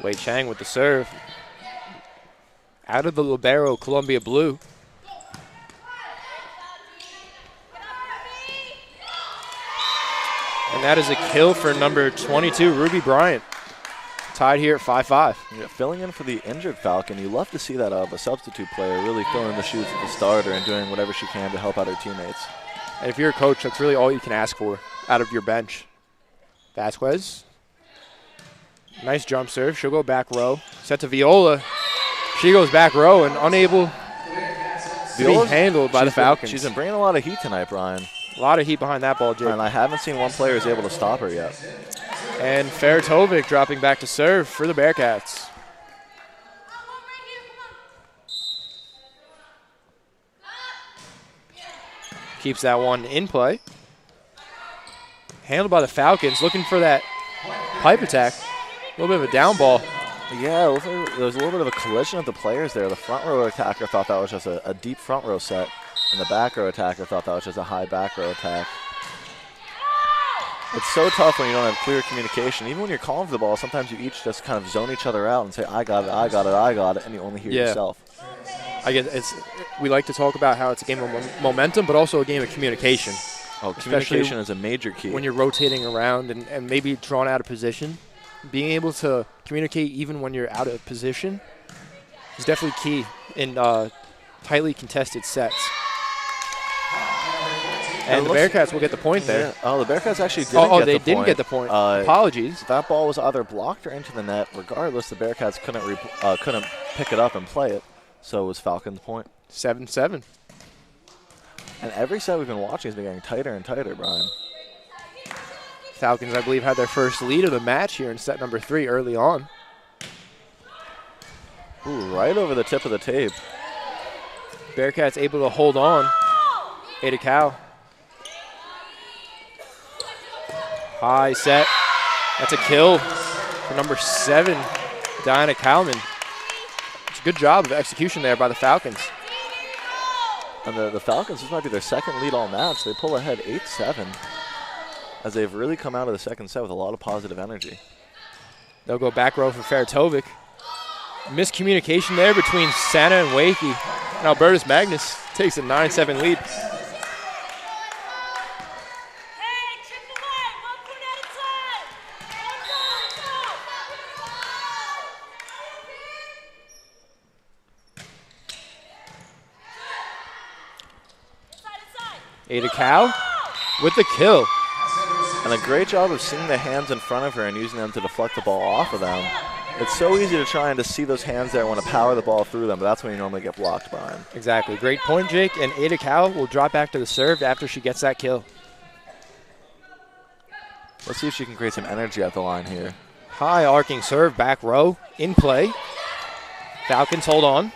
Wei Chang with the serve. Out of the libero, Columbia Blue. And that is a kill for number 22, Ruby Bryant. Tied here at 5-5. Yeah, filling in for the injured Falcon, you love to see that out of a substitute player, really filling the shoes of the starter and doing whatever she can to help out her teammates. And if you're a coach, that's really all you can ask for out of your bench. Vasquez. Nice jump serve. She'll go back row. Set to Viola. She goes back row and unable to be handled by the Falcons. She's been bringing a lot of heat tonight, Brian. A lot of heat behind that ball, Jake. And I haven't seen one player is able to stop her yet. And Feratovic dropping back to serve for the Bearcats. Keeps that one in play. handled by the Falcons, looking for that pipe attack. A little bit of a down ball. Yeah, there was a little bit of a collision of the players there. The front row attacker thought that was just a deep front row set, and the back row attacker thought that was just a high back row attack. It's so tough when you don't have clear communication. Even when you're calling for the ball, sometimes you each just kind of zone each other out and say, I got it, I got it, I got it, and you only hear yourself. I guess we like to talk about how it's a game of momentum, but also a game of communication. Oh, communication is a major key. When you're rotating around and maybe drawn out of position, being able to communicate even when you're out of position is definitely key in tightly contested sets. And the Bearcats will get the point there. Yeah. Oh, the Bearcats actually didn't get the point. They didn't get the point. Apologies. That ball was either blocked or into the net. Regardless, the Bearcats couldn't pick it up and play it, so it was Falcons' point. 7-7. And every set we've been watching has been getting tighter and tighter, Brian. Falcons, I believe, had their first lead of the match here in set number 3 early on. Ooh, right over the tip of the tape. Bearcats able to hold on. Ada Cow. High set. That's a kill for number 7, Diana Cowman. It's a good job of execution there by the Falcons. And the Falcons, this might be their second lead all match. They pull ahead 8-7 as they've really come out of the second set with a lot of positive energy. They'll go back row for Faratovic. Miscommunication there between Santa and Wakey. And Albertus Magnus takes a 9-7 lead. Ada Cow with the kill. And a great job of seeing the hands in front of her and using them to deflect the ball off of them. It's so easy to try and to see those hands there and want to power the ball through them, but that's when you normally get blocked, Brian. Exactly. Great point, Jake. And Ada Cow will drop back to the serve after she gets that kill. Let's see if she can create some energy at the line here. High arcing serve, back row, in play. Falcons hold on.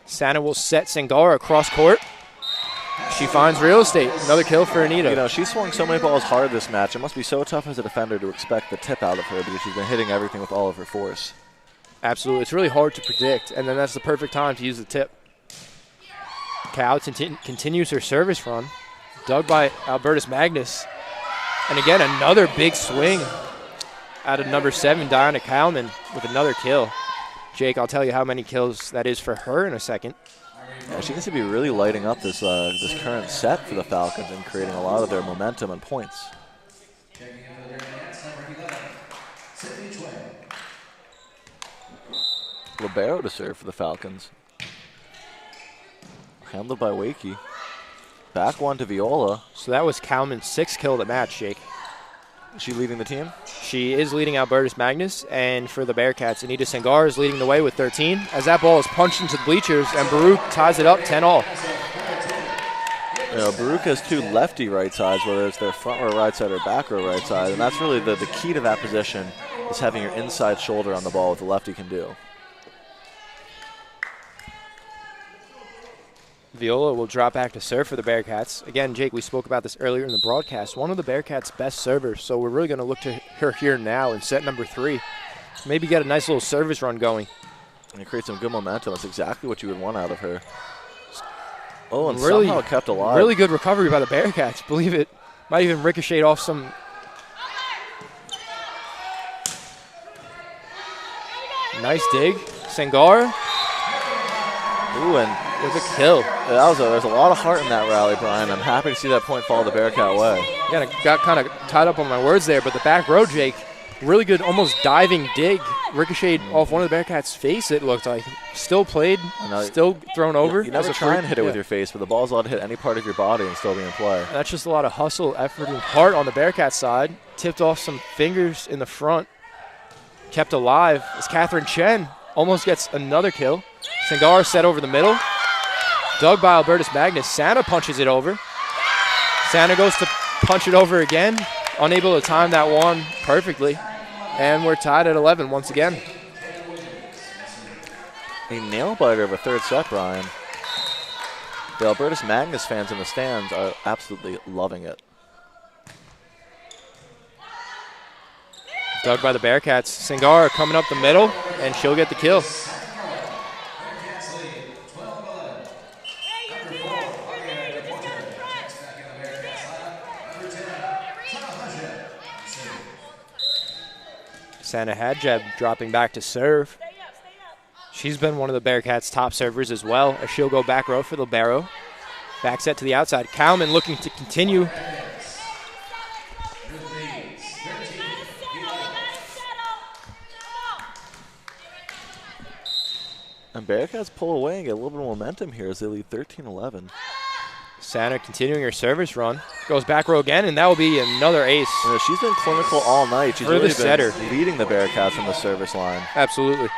Santa will set Sangara across court. She finds real estate. Another kill for Anita. You know, she swung so many balls hard this match. It must be so tough as a defender to expect the tip out of her because she's been hitting everything with all of her force. Absolutely. It's really hard to predict, and then that's the perfect time to use the tip. Cow continues her service run. Dug by Albertus Magnus. And again, another big swing out of number 7, Diana Cowman, with another kill. Jake, I'll tell you how many kills that is for her in a second. Yeah, she seems to be really lighting up this current set for the Falcons and creating a lot of their momentum and points. Libero to serve for the Falcons. Handled by Wakey. Back one to Viola. So that was Cowman's 6th kill of the match, Jake. Is she leading the team? She is leading Albertus Magnus, and for the Bearcats, Anita Sangar is leading the way with 13 as that ball is punched into the bleachers, and Baruch ties it up 10-all. You know, Baruch has 2 lefty right sides, whether it's their front row right side or back row right side, and that's really the key to that position is having your inside shoulder on the ball, what the lefty can do. Viola will drop back to serve for the Bearcats. Again, Jake, we spoke about this earlier in the broadcast. One of the Bearcats' best servers, so we're really going to look to her here now in set number 3. Maybe get a nice little service run going. And create some good momentum. That's exactly what you would want out of her. Oh, and really, somehow kept alive. Really good recovery by the Bearcats. Believe it. Might even ricochet off some. Nice dig. Sangar. Ooh, and with a kill. There's a lot of heart in that rally, Brian. I'm happy to see that point fall the Bearcat way. Yeah, I got kind of tied up on my words there, but the back row, Jake, really good, almost diving dig. Ricocheted off one of the Bearcats' face, it looked like. Still played, still thrown over. You never try and hit it with your face, but the ball's allowed to hit any part of your body and still be in play. And that's just a lot of hustle, effort, and heart on the Bearcat side. Tipped off some fingers in the front. Kept alive as Kathryn Chen almost gets another kill. Sangar set over the middle. Dug by Albertus Magnus. Santa punches it over. Santa goes to punch it over again. Unable to time that one perfectly. And we're tied at 11 once again. A nail-biter of a third set, Brian. The Albertus Magnus fans in the stands are absolutely loving it. Dug by the Bearcats. Singara coming up the middle, and she'll get the kill. Santa Hadjab dropping back to serve. She's been one of the Bearcats' top servers as well, as she'll go back row for libero. Back set to the outside. Kalman looking to continue. And Bearcats pull away and get a little bit of momentum here as they lead 13-11. Santa continuing her service run. Goes back row again, and that will be another ace. You know, she's been clinical all night. She's For the really setter. been leading the Bearcats from the service line. Absolutely.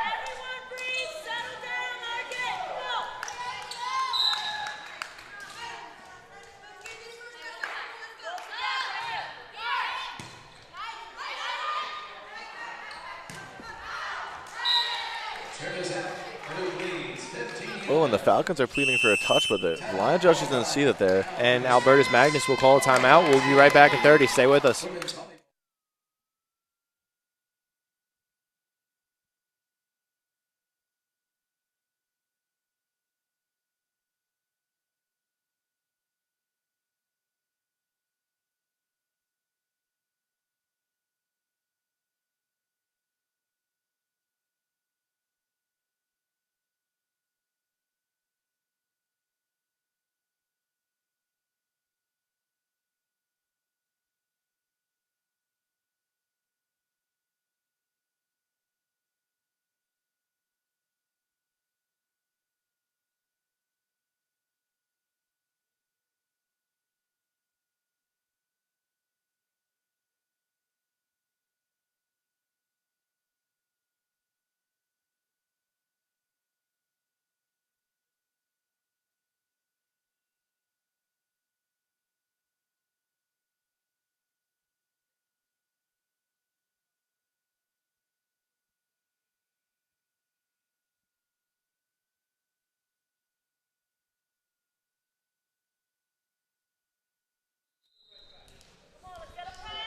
Oh, and the Falcons are pleading for a touch, but the line judges didn't see that there. And Albertus Magnus will call a timeout. We'll be right back in 30. Stay with us.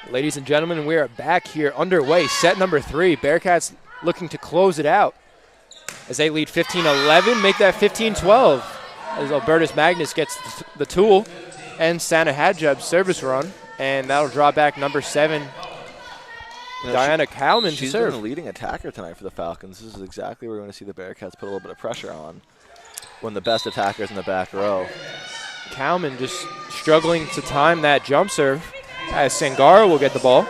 Ladies and gentlemen, we are back here underway. Set number 3. Bearcats looking to close it out as they lead 15-11, make that 15-12 as Albertus Magnus gets the tool and Santa Hadjab's service run, and that'll draw back number 7, Diana Kalman to serve. She's been the leading attacker tonight for the Falcons. This is exactly where we're going to see the Bearcats put a little bit of pressure on when the best attackers in the back row. Kalman just struggling to time that jump serve as Sangara will get the ball.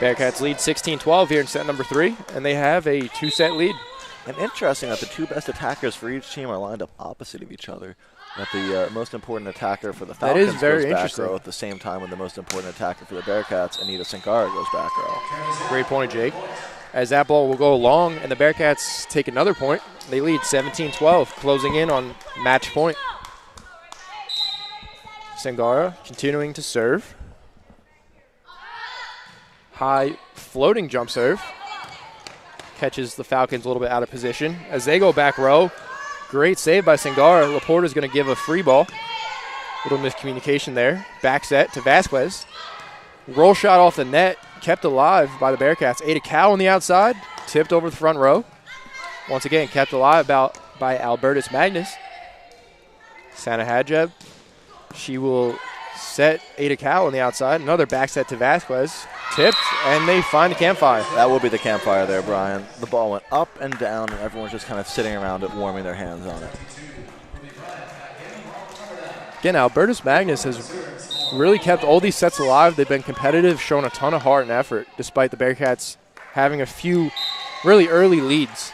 Bearcats lead 16-12 here in set number 3, and they have a 2-set lead. And interesting that the 2 best attackers for each team are lined up opposite of each other. That the most important attacker for the Falcons that is very goes back interesting. row at the same time when the most important attacker for the Bearcats, Anita Sangara, goes back row. Great point, Jake. As that ball will go long, and the Bearcats take another point. They lead 17-12, closing in on match point. Sangara continuing to serve. High floating jump serve. Catches the Falcons a little bit out of position. As they go back row, great save by Sangara. Laporta's going to give a free ball. Little miscommunication there. Back set to Vasquez. Roll shot off the net, kept alive by the Bearcats. Ada Cow on the outside, tipped over the front row. Once again, kept alive by Albertus Magnus. Santa Hadjab. She will set Ada Cow on the outside. Another back set to Vasquez. Tipped, and they find the campfire. That will be the campfire there, Brian. The ball went up and down, and everyone's just kind of sitting around it, warming their hands on it. Again, Albertus Magnus has really kept all these sets alive. They've been competitive, shown a ton of heart and effort, despite the Bearcats having a few really early leads.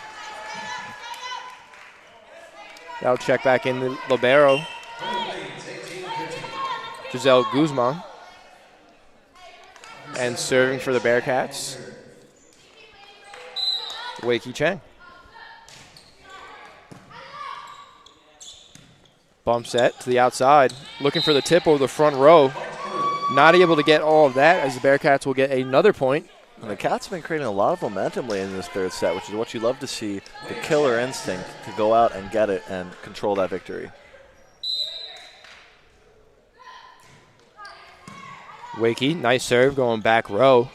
That'll check back in the libero. Giselle Guzman. And serving for the Bearcats, Wei-Ki Cheng. Bump set to the outside, looking for the tip over the front row. Not able to get all of that as the Bearcats will get another point. And the Cats have been creating a lot of momentum late in this third set, which is what you love to see, the killer instinct to go out and get it and control that victory. Wakey, nice serve going back row.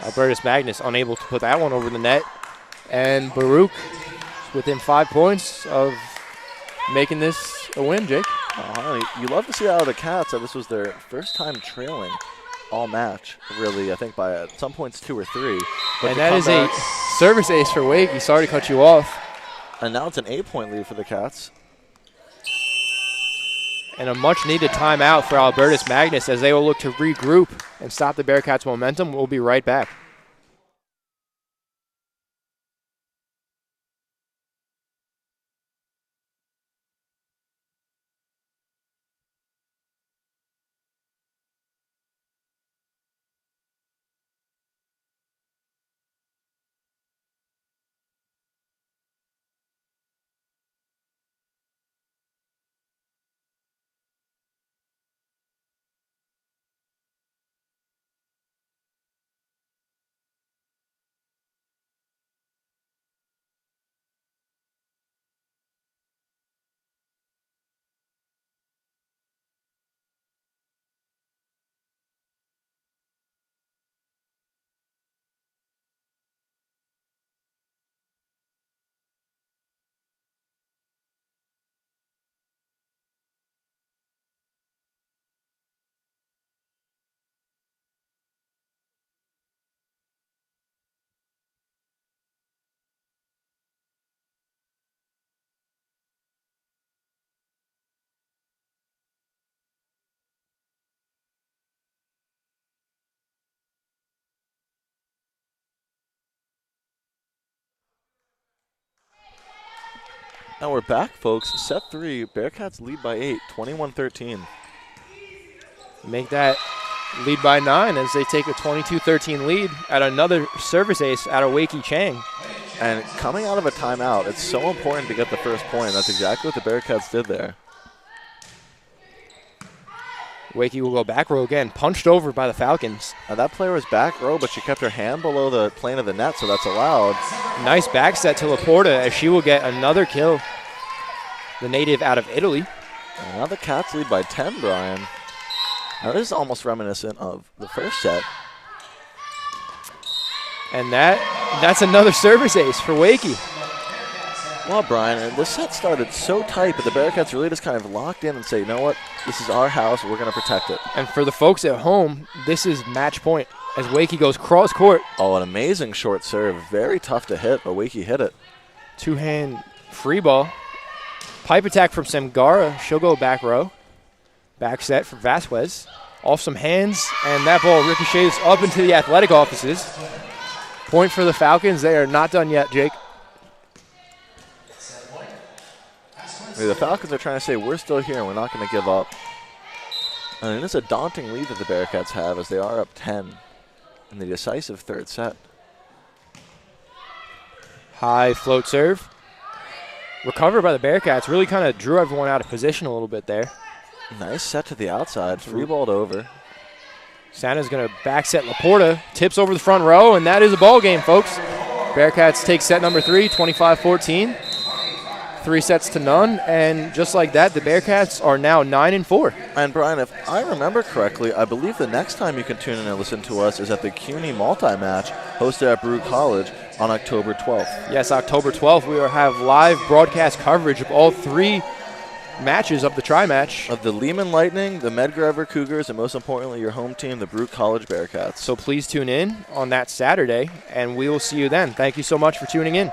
Albertus Magnus unable to put that one over the net. And Baruch within 5 points of making this a win, Jake. Honey, you love to see out of the Cats that this was their first time trailing all match, really, I think by at some points 2 or 3. But and that is a service ace for Wakey. Sorry to cut you off. And now it's an 8-point lead for the Cats. And a much-needed timeout for Albertus Magnus as they will look to regroup and stop the Bearcats' momentum. We'll be right back. And we're back, folks. Set 3, Bearcats lead by 8, 21-13. Make that lead by 9 as they take a 22-13 lead at another service ace out of Wakey Chang. And coming out of a timeout, it's so important to get the first point. That's exactly what the Bearcats did there. Wakey will go back row again, punched over by the Falcons. Now that player was back row, but she kept her hand below the plane of the net, so that's allowed. Nice back set to Laporta as she will get another kill. The native out of Italy. And now the Cats lead by 10, Brian. Now this is almost reminiscent of the first set. And that's another service ace for Wakey. Well, Brian, this set started so tight, but the Bearcats really just kind of locked in and say, you know what, this is our house, we're going to protect it. And for the folks at home, this is match point as Wakey goes cross court. Oh, an amazing short serve. Very tough to hit, but Wakey hit it. Two-hand free ball. Pipe attack from Samgara. She'll go back row. Back set for Vasquez. Off some hands, and that ball ricochets up into the athletic offices. Point for the Falcons. They are not done yet, Jake. The Falcons are trying to say, we're still here and we're not going to give up. And it's a daunting lead that the Bearcats have as they are up 10 in the decisive third set. High float serve. Recovered by the Bearcats. Really kind of drew everyone out of position a little bit there. Nice set to the outside. Free balled over. Santa's going to back set Laporta. Tips over the front row, and that is a ball game, folks. Bearcats take set number 3, 25-14. 3 sets to none, and just like that, the Bearcats are now 9-4. And Brian, if I remember correctly, I believe the next time you can tune in and listen to us is at the CUNY multi-match hosted at Baruch College on October 12th. Yes, October 12th, we will have live broadcast coverage of all 3 matches of the tri-match. Of the Lehman Lightning, the Medgar Cougars, and most importantly, your home team, the Baruch College Bearcats. So please tune in on that Saturday, and we will see you then. Thank you so much for tuning in.